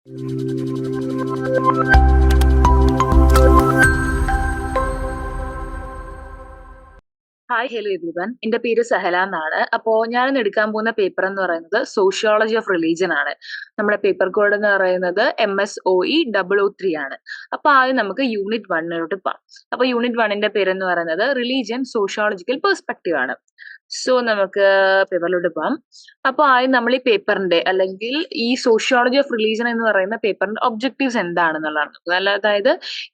Hi hello everyone. എന്റെ പേര് സഹല എന്നാണ്. അപ്പോ ഞാൻ എടുക്കാൻ പോകുന്ന പേപ്പർ എന്ന് പറയുന്നത് സോഷ്യോളജി ഓഫ് റിലീജിയൻ ആണ്. നമ്മുടെ പേപ്പർ കോഡ് എന്ന് പറയുന്നത് MSOE003 ആണ്. അപ്പൊ ആദ്യം നമുക്ക് യൂണിറ്റ് 1 പോകാം. അപ്പൊ യൂണിറ്റ് 1ന്റെ പേരെന്ന് പറയുന്നത് റിലീജിയൻ സോഷ്യോളജിക്കൽ പെർസ്പെക്റ്റീവ് ആണ്. സോ നമുക്ക് പേപ്പറിലോട്ട് പോകാം. അപ്പൊ ആദ്യം നമ്മൾ ഈ പേപ്പറിന്റെ അല്ലെങ്കിൽ ഈ സോഷ്യോളജി ഓഫ് റിലീജിയൻ എന്ന് പറയുന്ന പേപ്പറിന്റെ ഒബ്ജക്റ്റീവ്സ് എന്താണെന്നുള്ളതാണ്. അതായത്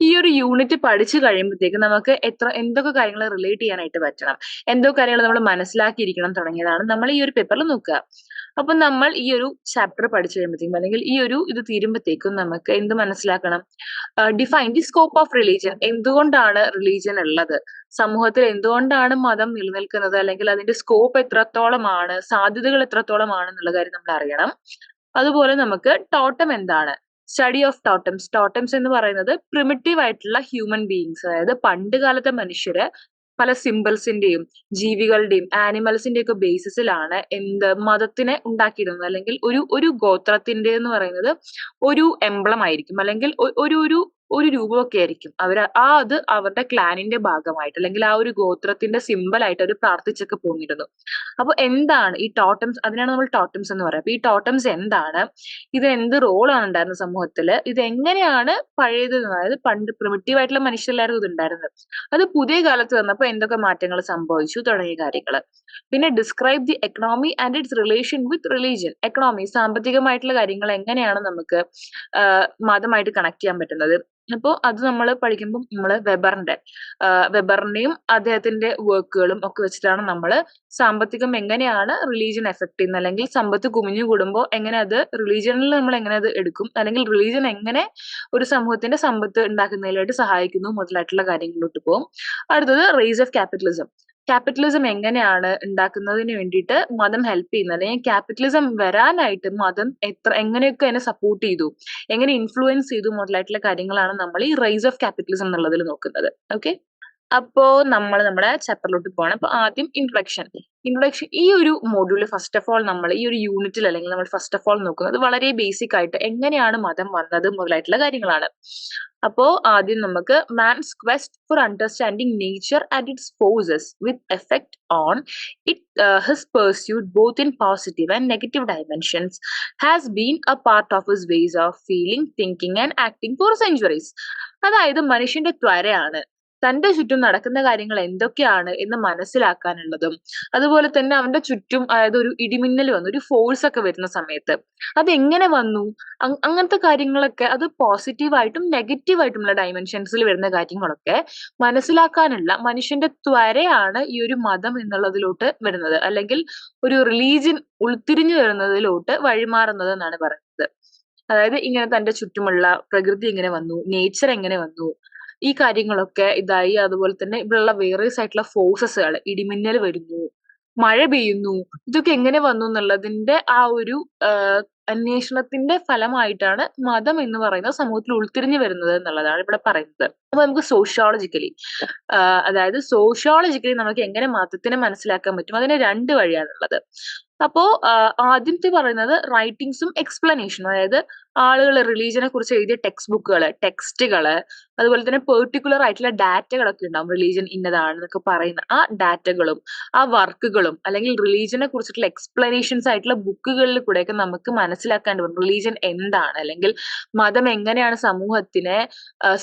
ഈ ഒരു യൂണിറ്റ് പഠിച്ചു കഴിയുമ്പോഴത്തേക്ക് നമുക്ക് എന്തൊക്കെ കാര്യങ്ങൾ റിലേറ്റ് ചെയ്യാനായിട്ട് പറ്റണം, എന്തൊക്കെ കാര്യങ്ങൾ നമ്മൾ മനസ്സിലാക്കിയിരിക്കണം തുടങ്ങിയതാണ് നമ്മൾ ഈ ഒരു പേപ്പറിൽ നോക്കുക. അപ്പൊ നമ്മൾ ഈ ഒരു ചാപ്റ്റർ പഠിച്ചു കഴിയുമ്പോഴത്തേക്കും അല്ലെങ്കിൽ ഈ ഒരു ഇത് തീരുമ്പോഴത്തേക്കും നമുക്ക് എന്ത് മനസ്സിലാക്കണം? Define the scope of religion. എന്തുകൊണ്ടാണ് റിലീജിയൻ ഉള്ളത്, സമൂഹത്തിൽ എന്തുകൊണ്ടാണ് മതം നിലനിൽക്കുന്നത്, അല്ലെങ്കിൽ അതിന്റെ സ്കോപ്പ് എത്രത്തോളമാണ്, സാധ്യതകൾ എത്രത്തോളമാണ് എന്നുള്ള കാര്യം നമ്മൾ അറിയണം. അതുപോലെ നമുക്ക് ടോട്ടം എന്താണ്, സ്റ്റഡി ഓഫ് ടോട്ടംസ്. ടോട്ടംസ് എന്ന് പറയുന്നത് പ്രിമിറ്റീവ് ആയിട്ടുള്ള ഹ്യൂമൻ ബീയിങ്സ്, അതായത് പണ്ട് കാലത്തെ മനുഷ്യര് പല സിമ്പിൾസിന്റെയും ജീവികളുടെയും ആനിമൽസിന്റെ ഒക്കെ ബേസിസിലാണ് മതത്തിനെ ഉണ്ടാക്കിയിരുന്നത്. അല്ലെങ്കിൽ ഒരു ഗോത്രത്തിന്റെ എന്ന് പറയുന്നത് ഒരു എംബ്ലം ആയിരിക്കും, അല്ലെങ്കിൽ ഒരു രൂപമൊക്കെ ആയിരിക്കും. അത് അവരുടെ ക്ലാനിന്റെ ഭാഗമായിട്ട് അല്ലെങ്കിൽ ആ ഒരു ഗോത്രത്തിന്റെ സിമ്പൽ ആയിട്ട് അവർ പ്രാർത്ഥിച്ചൊക്കെ പോന്നിരുന്നു. അപ്പൊ എന്താണ് ഈ ടോട്ടംസ്, അതിനാണ് നമ്മൾ ടോട്ടംസ് എന്ന് പറയുന്നത്. അപ്പൊ ഈ ടോട്ടംസ് എന്താണ്, ഇത് എന്ത് റോളാണ് ഉണ്ടായിരുന്നത് സമൂഹത്തില്, ഇത് എങ്ങനെയാണ് പഴയത്, അതായത് പണ്ട് പ്രിമിറ്റീവ് ആയിട്ടുള്ള മനുഷ്യരിലായിരുന്നു ഇത് ഉണ്ടായിരുന്നത്, അത് പുതിയ കാലത്ത് വന്നപ്പോൾ എന്തൊക്കെ മാറ്റങ്ങൾ സംഭവിച്ചു തുടങ്ങിയ കാര്യങ്ങൾ. പിന്നെ describe the economy and it's relation with religion. Economy, സാമ്പത്തികമായിട്ടുള്ള കാര്യങ്ങൾ എങ്ങനെയാണ് നമുക്ക് മതമായിട്ട് കണക്ട് ചെയ്യാൻ പറ്റുന്നത്. അപ്പോൾ അത് നമ്മൾ പഠിക്കുമ്പോൾ നമ്മൾ വെബറിന്റെയും അദ്ദേഹത്തിന്റെ വർക്കുകളും ഒക്കെ വെച്ചിട്ടാണ് നമ്മൾ സാമ്പത്തികം എങ്ങനെയാണ് റിലീജിയൻ എഫക്ട് ചെയ്യുന്നത്, അല്ലെങ്കിൽ സമ്പത്ത് കുമിഞ്ഞു കൂടുമ്പോൾ എങ്ങനെ അത് റിലീജിയനിൽ നമ്മൾ എങ്ങനെ അത് എടുക്കും, അല്ലെങ്കിൽ റിലീജിയൻ എങ്ങനെ ഒരു സമൂഹത്തിന്റെ സമ്പത്ത് ഉണ്ടാക്കുന്നതിലായിട്ട് സഹായിക്കുന്നു മുതലായിട്ടുള്ള കാര്യങ്ങളിലോട്ട് പോകും. അടുത്തത് റേസ് ഓഫ് ക്യാപിറ്റലിസം. ക്യാപിറ്റലിസം എങ്ങനെയാണ് ഉണ്ടാക്കുന്നതിന് വേണ്ടിയിട്ട് മതം ഹെൽപ്പ് ചെയ്യുന്നത്, അല്ലെങ്കിൽ ക്യാപിറ്റലിസം വരാനായിട്ട് മതം എങ്ങനെയൊക്കെ അതിനെ സപ്പോർട്ട് ചെയ്തു, എങ്ങനെ ഇൻഫ്ലുവൻസ് ചെയ്തു മുതലായിട്ടുള്ള കാര്യങ്ങളാണ് നമ്മൾ ഈ റൈസ് ഓഫ് ക്യാപിറ്റലിസം എന്നുള്ളതിൽ നോക്കുന്നത്. ഓക്കെ, അപ്പോ നമ്മൾ നമ്മുടെ ചാപ്റ്ററിലോട്ട് പോകണം. അപ്പൊ ആദ്യം ഇൻട്രൊഡക്ഷൻ. ഈ ഒരു മോഡ്യൂളിൽ ഫസ്റ്റ് ഓഫ് ഓൾ നമ്മൾ ഈ ഒരു യൂണിറ്റിൽ അല്ലെങ്കിൽ നമ്മൾ ഫസ്റ്റ് ഓഫ് ഓൾ നോക്കുന്നത് വളരെ ബേസിക് ആയിട്ട് എങ്ങനെയാണ് മതം വന്നത് മുതലായിട്ടുള്ള കാര്യങ്ങളാണ്. അപ്പോ ആദ്യം നമുക്ക് man's quest for understanding nature and it's forces with effect on it his pursuit both in positive and negative dimensions has been A part of his ways of feeling, thinking and acting four centuries. അതായത് മനുഷ്യന്റെ ത്വരയാണ് തന്റെ ചുറ്റും നടക്കുന്ന കാര്യങ്ങൾ എന്തൊക്കെയാണ് എന്ന് മനസ്സിലാക്കാനുള്ളതും, അതുപോലെ തന്നെ അവന്റെ ചുറ്റും, അതായത് ഒരു ഇടിമിന്നൽ വന്നു, ഒരു ഫോഴ്സ് ഒക്കെ വരുന്ന സമയത്ത് അത് എങ്ങനെ വന്നു, അങ്ങനത്തെ കാര്യങ്ങളൊക്കെ, അത് പോസിറ്റീവായിട്ടും നെഗറ്റീവായിട്ടുള്ള ഡയമെൻഷൻസിൽ വരുന്ന കാര്യങ്ങളൊക്കെ മനസ്സിലാക്കാനുള്ള മനുഷ്യന്റെ ത്വരയാണ് ഈ ഒരു മതം എന്നുള്ളതിലോട്ട് വരുന്നത്, അല്ലെങ്കിൽ ഒരു റിലീജിയൻ ഉൾത്തിരിഞ്ഞു വരുന്നതിലോട്ട് വഴിമാറുന്നത് എന്നാണ് പറയുന്നത്. അതായത് ഇങ്ങനെ തന്റെ ചുറ്റുമുള്ള പ്രകൃതി എങ്ങനെ വന്നു, നേച്ചർ എങ്ങനെ വന്നു, ഈ കാര്യങ്ങളൊക്കെ ഇതായി. അതുപോലെ തന്നെ ഇവിടെയുള്ള വേറിയസ് ആയിട്ടുള്ള ഫോഴ്സസുകൾ, ഇടിമിന്നൽ വരുന്നു, മഴ പെയ്യുന്നു, ഇതൊക്കെ എങ്ങനെ വന്നു എന്നുള്ളതിന്റെ ആ ഒരു അന്വേഷണത്തിന്റെ ഫലമായിട്ടാണ് മതം എന്ന് പറയുന്ന സമൂഹത്തിൽ ഉൾത്തിരിഞ്ഞു വരുന്നത് എന്നുള്ളതാണ് ഇവിടെ പറയുന്നത്. അപ്പൊ നമുക്ക് സോഷ്യോളജിക്കലി, അതായത് നമുക്ക് എങ്ങനെ മതത്തിനെ മനസ്സിലാക്കാൻ പറ്റും, അതിന് രണ്ട് വഴിയാണുള്ളത്. അപ്പോ ആദ്യത്തെ പറയുന്നത് റൈറ്റിംഗ്സും എക്സ്പ്ലനേഷനും, അതായത് ആളുകൾ റിലീജിയനെ കുറിച്ച് എഴുതിയ ടെക്സ്റ്റുകള്, അതുപോലെ തന്നെ പെർട്ടിക്കുലർ ആയിട്ടുള്ള ഡാറ്റകളൊക്കെ ഉണ്ടാവും, റിലീജിയൻ ഇന്നതാണ് എന്നൊക്കെ പറയുന്ന ആ ഡാറ്റകളും ആ വർക്കുകളും, അല്ലെങ്കിൽ റിലീജിയനെ കുറിച്ചിട്ടുള്ള എക്സ്പ്ലനേഷൻസ് ആയിട്ടുള്ള ബുക്കുകളിൽ കൂടെയൊക്കെ നമുക്ക് മനസ്സിലാക്കാൻ പറ്റും റിലീജിയൻ എന്താണ്, അല്ലെങ്കിൽ മതം എങ്ങനെയാണ് സമൂഹത്തിനെ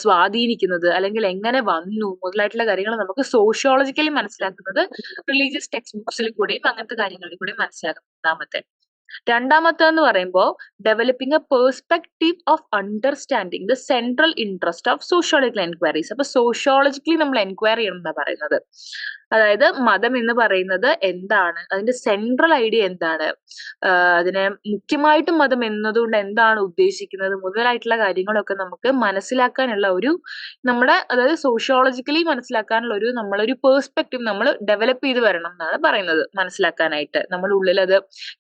സ്വാധീനിക്കുന്നത്, അല്ലെങ്കിൽ എങ്ങനെ വന്നു മുതലായിട്ടുള്ള കാര്യങ്ങൾ നമുക്ക് സോഷ്യോളജിക്കലി മനസ്സിലാക്കുന്നത് റിലീജിയസ് ടെക്സ്റ്റ് ബുക്സിൽ കൂടെയും അങ്ങനത്തെ കാര്യങ്ങളിൽ കൂടെയും മനസ്സിലാക്കും. രണ്ടാമത്തെ എന്ന് പറയുമ്പോൾ developing a perspective of understanding the central interest of sociological enquiries. അപ്പൊ സോഷ്യോളജിക്കലി നമ്മൾ എൻക്വയറി ചെയ്യണം എന്നാ പറയുന്നത്. അതായത് മതം എന്ന് പറയുന്നത് എന്താണ്, അതിന്റെ സെൻട്രൽ ഐഡിയ എന്താണ്, അതിനെ മുഖ്യമായിട്ടും മതം എന്നതുകൊണ്ട് എന്താണ് ഉദ്ദേശിക്കുന്നത് മുതലായിട്ടുള്ള കാര്യങ്ങളൊക്കെ നമുക്ക് മനസ്സിലാക്കാനുള്ള അതായത് സോഷ്യോളജിക്കലി മനസ്സിലാക്കാനുള്ള നമ്മളൊരു പേഴ്സ്പെക്റ്റീവ് നമ്മൾ ഡെവലപ്പ് ചെയ്ത് വരണം എന്നാണ് പറയുന്നത്. മനസ്സിലാക്കാനായിട്ട് നമ്മുടെ ഉള്ളിൽ അത്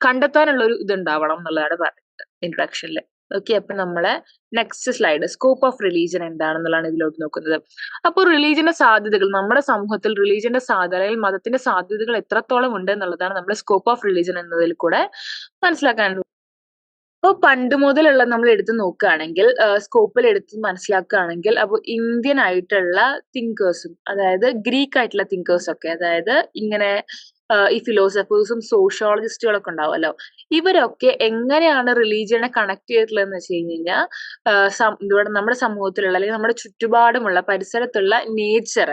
കണ്ടെത്താനുള്ള ഒരു ഇതുണ്ടാവണം എന്നുള്ളതാണ് പറയുന്നത് ഇൻട്രൊഡക്ഷനിൽ. ഓക്കെ, അപ്പൊ നമ്മളെ next slide scope of religion എന്താണെന്നുള്ളതാണ് ഇതിലോട്ട് നോക്കുന്നത്. അപ്പോൾ റിലീജിയന്റെ സാധ്യതകൾ, നമ്മുടെ സമൂഹത്തിൽ റിലീജിയന്റെ സാധ്യത അല്ലെങ്കിൽ മതത്തിന്റെ സാധ്യതകൾ എത്രത്തോളം ഉണ്ട് എന്നുള്ളതാണ് നമ്മൾ സ്കോപ്പ് ഓഫ് റിലീജിയൻ എന്നതിൽ കൂടെ മനസ്സിലാക്കാൻ അപ്പോൾ പണ്ട് മുതലുള്ള നമ്മൾ എടുത്ത് നോക്കുകയാണെങ്കിൽ സ്കോപ്പിൽ എടുത്ത് മനസ്സിലാക്കുകയാണെങ്കിൽ അപ്പോൾ ഇന്ത്യൻ ആയിട്ടുള്ള തിങ്കേഴ്സും അതായത് ഗ്രീക്ക് ആയിട്ടുള്ള തിങ്കേഴ്സ് ഒക്കെ അതായത് ഇങ്ങനെ ഈ ഫിലോസഫേഴ്സും സോഷ്യോളജിസ്റ്റുകളൊക്കെ ഉണ്ടാവുമല്ലോ ഇവരൊക്കെ എങ്ങനെയാണ് റിലീജിയനെ കണക്ട് ചെയ്തിട്ടുള്ളതെന്ന് വെച്ച് കഴിഞ്ഞ് കഴിഞ്ഞാൽ ഇവിടെ നമ്മുടെ സമൂഹത്തിലുള്ള അല്ലെങ്കിൽ നമ്മുടെ ചുറ്റുപാടുമുള്ള പരിസരത്തുള്ള നേച്ചർ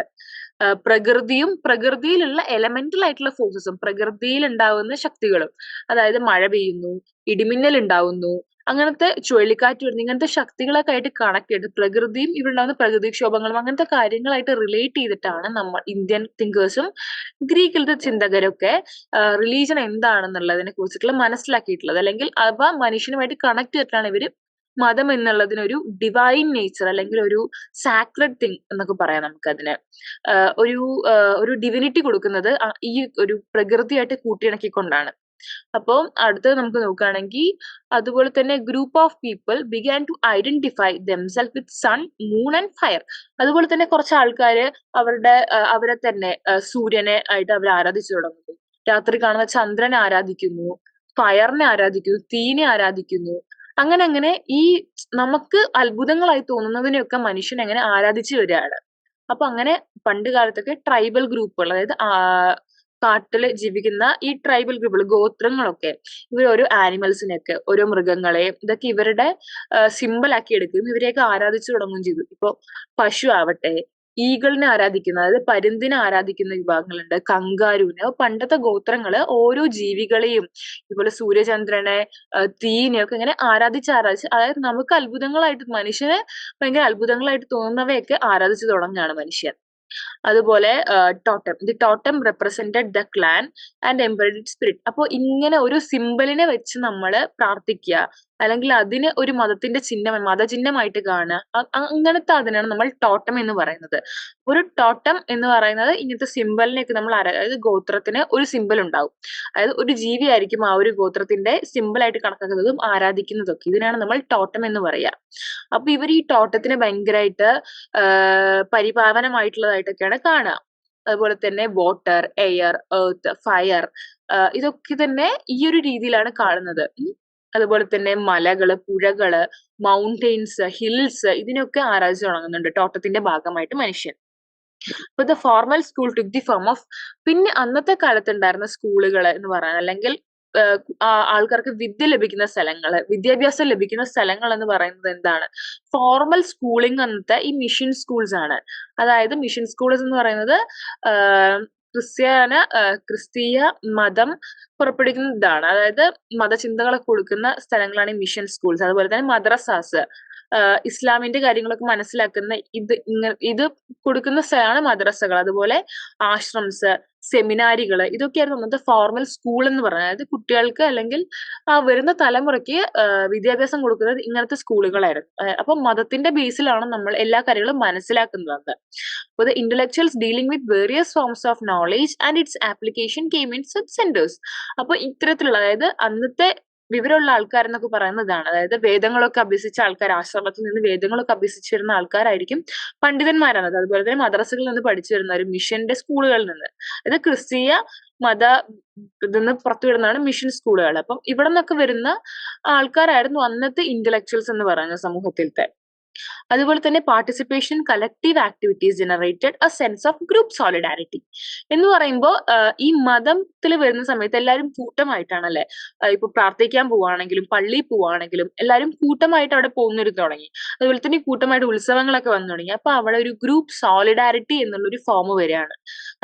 പ്രകൃതിയും പ്രകൃതിയിലുള്ള എലമെന്റൽ ആയിട്ടുള്ള ഫോഴ്സസും പ്രകൃതിയിൽ ഉണ്ടാവുന്ന ശക്തികളും അതായത് മഴ പെയ്യുന്നു ഇടിമിന്നൽ ഉണ്ടാവുന്നു അങ്ങനത്തെ ചുഴലിക്കാറ്റ് വരുന്നു ഇങ്ങനത്തെ ശക്തികളൊക്കെ ആയിട്ട് കണക്ട് ചെയ്ത് പ്രകൃതിയും ഇവിടെ ഉണ്ടാകുന്ന പ്രകൃതിക്ഷോഭങ്ങളും അങ്ങനത്തെ കാര്യങ്ങളായിട്ട് റിലേറ്റ് ചെയ്തിട്ടാണ് നമ്മൾ ഇന്ത്യൻ തിങ്കേഴ്സും ഗ്രീക്കിലത്തെ ചിന്തകരൊക്കെ റിലീജിയൻ എന്താണെന്നുള്ളതിനെ കുറിച്ചിട്ടുള്ള മനസ്സിലാക്കിയിട്ടുള്ളത് അല്ലെങ്കിൽ അവ മനുഷ്യനുമായിട്ട് കണക്ട് ചെയ്തിട്ടാണ് ഇവര് മതം എന്നുള്ളതിനൊരു ഡിവൈൻ നേച്ചർ അല്ലെങ്കിൽ ഒരു സാക്രഡ് തിങ് എന്നൊക്കെ പറയാം നമുക്കതിന് ഒരു ഡിവിനിറ്റി കൊടുക്കുന്നത് ഈ ഒരു പ്രകൃതിയായിട്ട് കൂട്ടിയിണക്കിക്കൊണ്ടാണ്. അപ്പോൾ അടുത്തത് നമുക്ക് നോക്കുകയാണെങ്കിൽ അതുപോലെ തന്നെ group of people began to identify themself with sun moon and fire. അതുപോലെ തന്നെ കുറച്ച് ആൾക്കാര് അവരെ തന്നെ സൂര്യനെ ആയിട്ട് അവർ ആരാധിച്ചു തുടങ്ങുന്നു. രാത്രി കാണുന്ന ചന്ദ്രനെ ആരാധിക്കുന്നു, ഫയറിനെ ആരാധിക്കുന്നു, തീനെ ആരാധിക്കുന്നു. അങ്ങനെ അങ്ങനെ ഈ നമുക്ക് അത്ഭുതങ്ങളായി തോന്നുന്നതിനെയൊക്കെ മനുഷ്യൻ എങ്ങനെ ആരാധിച്ചു വരികയാണ്. അപ്പൊ അങ്ങനെ പണ്ട് കാലത്തൊക്കെ ട്രൈബൽ ഗ്രൂപ്പുകൾ അതായത് കാട്ടില് ജീവിക്കുന്ന ഈ ട്രൈബൽ ഗ്രൂപ്പുകൾ ഗോത്രങ്ങളൊക്കെ ഇവർ ഓരോ ആനിമൽസിനെയൊക്കെ ഓരോ മൃഗങ്ങളെ ഇതൊക്കെ ഇവരുടെ സിമ്പിൾ ആക്കി എടുക്കുകയും ഇവരെയൊക്കെ ആരാധിച്ചു തുടങ്ങുകയും ചെയ്തു. ഇപ്പൊ പശു ആവട്ടെ ഈഗിളിനെ ആരാധിക്കുന്ന അതായത് പരുന്തിനെ ആരാധിക്കുന്ന വിഭാഗങ്ങളുണ്ട്, കങ്കാരുവിനെ. പണ്ടത്തെ ഗോത്രങ്ങള് ഓരോ ജീവികളെയും ഇതുപോലെ സൂര്യചന്ദ്രനെ തീനെയൊക്കെ ഇങ്ങനെ ആരാധിച്ച് അതായത് നമുക്ക് അത്ഭുതങ്ങളായിട്ട് മനുഷ്യനെ ഭയങ്കര അത്ഭുതങ്ങളായിട്ട് തോന്നുന്നവയൊക്കെ ആരാധിച്ചു തുടങ്ങുകയാണ് മനുഷ്യൻ. അതുപോലെ totem the totem represented the clan and embedded spirit. അപ്പോൾ ഇങ്ങനെ ഒരു സിമ്പലിനെ വെച്ച് നമ്മൾ പ്രാർത്ഥിക്കുക അല്ലെങ്കിൽ അതിന് ഒരു മതത്തിന്റെ ചിഹ്നം മതചിഹ്നമായിട്ട് കാണുക അങ്ങനത്തെ അതിനാണ് നമ്മൾ ടോട്ടം എന്ന് പറയുന്നത്. ഒരു ടോട്ടം എന്ന് പറയുന്നത് ഇങ്ങനത്തെ സിമ്പലിനെയൊക്കെ നമ്മൾ അതായത് ഗോത്രത്തിന് ഒരു സിമ്പൽ ഉണ്ടാവും, അതായത് ഒരു ജീവിയായിരിക്കും ആ ഒരു ഗോത്രത്തിന്റെ സിമ്പിൾ ആയിട്ട് കണക്കാക്കുന്നതും ആരാധിക്കുന്നതൊക്കെ. ഇതിനാണ് നമ്മൾ ടോട്ടം എന്ന് പറയുക. അപ്പൊ ഇവർ ഈ ടോട്ടത്തിനെ ഭയങ്കരമായിട്ട് പരിപാവനമായിട്ടുള്ളതായിട്ടൊക്കെയാണ് കാണുക. അതുപോലെ തന്നെ വാട്ടർ, എയർ, എർത്ത്, ഫയർ ഇതൊക്കെ തന്നെ ഈ ഒരു രീതിയിലാണ് കാണുന്നത്. അതുപോലെ തന്നെ മലകള്, പുഴകള്, മൗണ്ടെയിൻസ്, ഹിൽസ് ഇതിനൊക്കെ ആരാധിച്ചു തുടങ്ങുന്നുണ്ട് ടോട്ടത്തിന്റെ ഭാഗമായിട്ട് മനുഷ്യൻ. അപ്പൊ the formal school took the form of പിന്നെ അന്നത്തെ കാലത്ത് ഉണ്ടായിരുന്ന സ്കൂളുകൾ എന്ന് പറയാൻ അല്ലെങ്കിൽ ആൾക്കാർക്ക് വിദ്യ ലഭിക്കുന്ന സ്ഥലങ്ങള് വിദ്യാഭ്യാസം ലഭിക്കുന്ന സ്ഥലങ്ങൾ എന്ന് പറയുന്നത് എന്താണ്? ഫോർമൽ സ്കൂളിംഗ് അന്നത്തെ ഈ മിഷൻ സ്കൂൾസ് ആണ്. അതായത് മിഷൻ സ്കൂൾസ് എന്ന് പറയുന്നത് ക്രിസ്തീയ മതം പുറപ്പെടുവിക്കുന്ന ഇതാണ്. അതായത് മതചിന്തകളൊക്കെ കൊടുക്കുന്ന സ്ഥലങ്ങളാണ് ഈ മിഷൻ സ്കൂൾസ്. അതുപോലെ തന്നെ മദ്രസാസ് ഇസ്ലാമിന്റെ കാര്യങ്ങളൊക്കെ മനസ്സിലാക്കുന്ന ഇത് കൊടുക്കുന്ന സ്ഥലമാണ് മദ്രസകൾ. അതുപോലെ ആശ്രംസ്, സെമിനാരികൾ ഇതൊക്കെയായിരുന്നു അന്നത്തെ ഫോർമൽ സ്കൂൾ എന്ന് പറയുന്നത്. അതായത് കുട്ടികൾക്ക് അല്ലെങ്കിൽ വരുന്ന തലമുറയ്ക്ക് വിദ്യാഭ്യാസം കൊടുക്കുന്നത് ഇങ്ങനത്തെ സ്കൂളുകളായിരുന്നു. അപ്പൊ മതത്തിന്റെ ബേസിലാണ് നമ്മൾ എല്ലാ കാര്യങ്ങളും മനസ്സിലാക്കുന്നത്. അപ്പൊ the intellectuals dealing with various forms of knowledge and its application came in such centres. അപ്പൊ ഇത്തരത്തിലുള്ള അതായത് അന്നത്തെ വിവരമുള്ള ആൾക്കാരെന്നൊക്കെ പറയുന്നതാണ്. അതായത് വേദങ്ങളൊക്കെ അഭ്യസിച്ച ആൾക്കാർ, ആശ്രമത്തിൽ നിന്ന് വേദങ്ങളൊക്കെ അഭ്യസിച്ചിരുന്ന ആൾക്കാരായിരിക്കും പണ്ഡിതന്മാരാണ്. അതുപോലെ തന്നെ മദ്രസകളിൽ നിന്ന് പഠിച്ചു വരുന്നവർ, മിഷന്റെ സ്കൂളുകളിൽ നിന്ന്, അതായത് ക്രിസ്തീയ മത ഇതിന്ന് പുറത്തുവിടുന്നതാണ് മിഷൻ സ്കൂളുകൾ. അപ്പം ഇവിടെ നിന്നൊക്കെ വരുന്ന ആൾക്കാരായിരുന്നു അന്നത്തെ ഇന്റലക്ച്വൽസ് എന്ന് പറയുന്നത് സമൂഹത്തിലത്തെ. അതുപോലെ തന്നെ participation collective activities generated A sense of group solidarity എന്ന് പറയുമ്പോൾ ഈ മതത്തിൽ വരുന്ന സമയത്ത് എല്ലാവരും കൂട്ടമായിട്ടാണല്ലേ ഇപ്പൊ പ്രാർത്ഥിക്കാൻ പോവുകയാണെങ്കിലും പള്ളിയിൽ പോവുകയാണെങ്കിലും എല്ലാവരും കൂട്ടമായിട്ട് അവിടെ പോകുന്നൊരു തുടങ്ങി. അതുപോലെ തന്നെ കൂട്ടമായിട്ട് ഉത്സവങ്ങളൊക്കെ വന്നു തുടങ്ങി. അപ്പൊ അവിടെ ഒരു ഗ്രൂപ്പ് സോളിഡാരിറ്റി എന്നുള്ളൊരു ഫോം വരികയാണ്.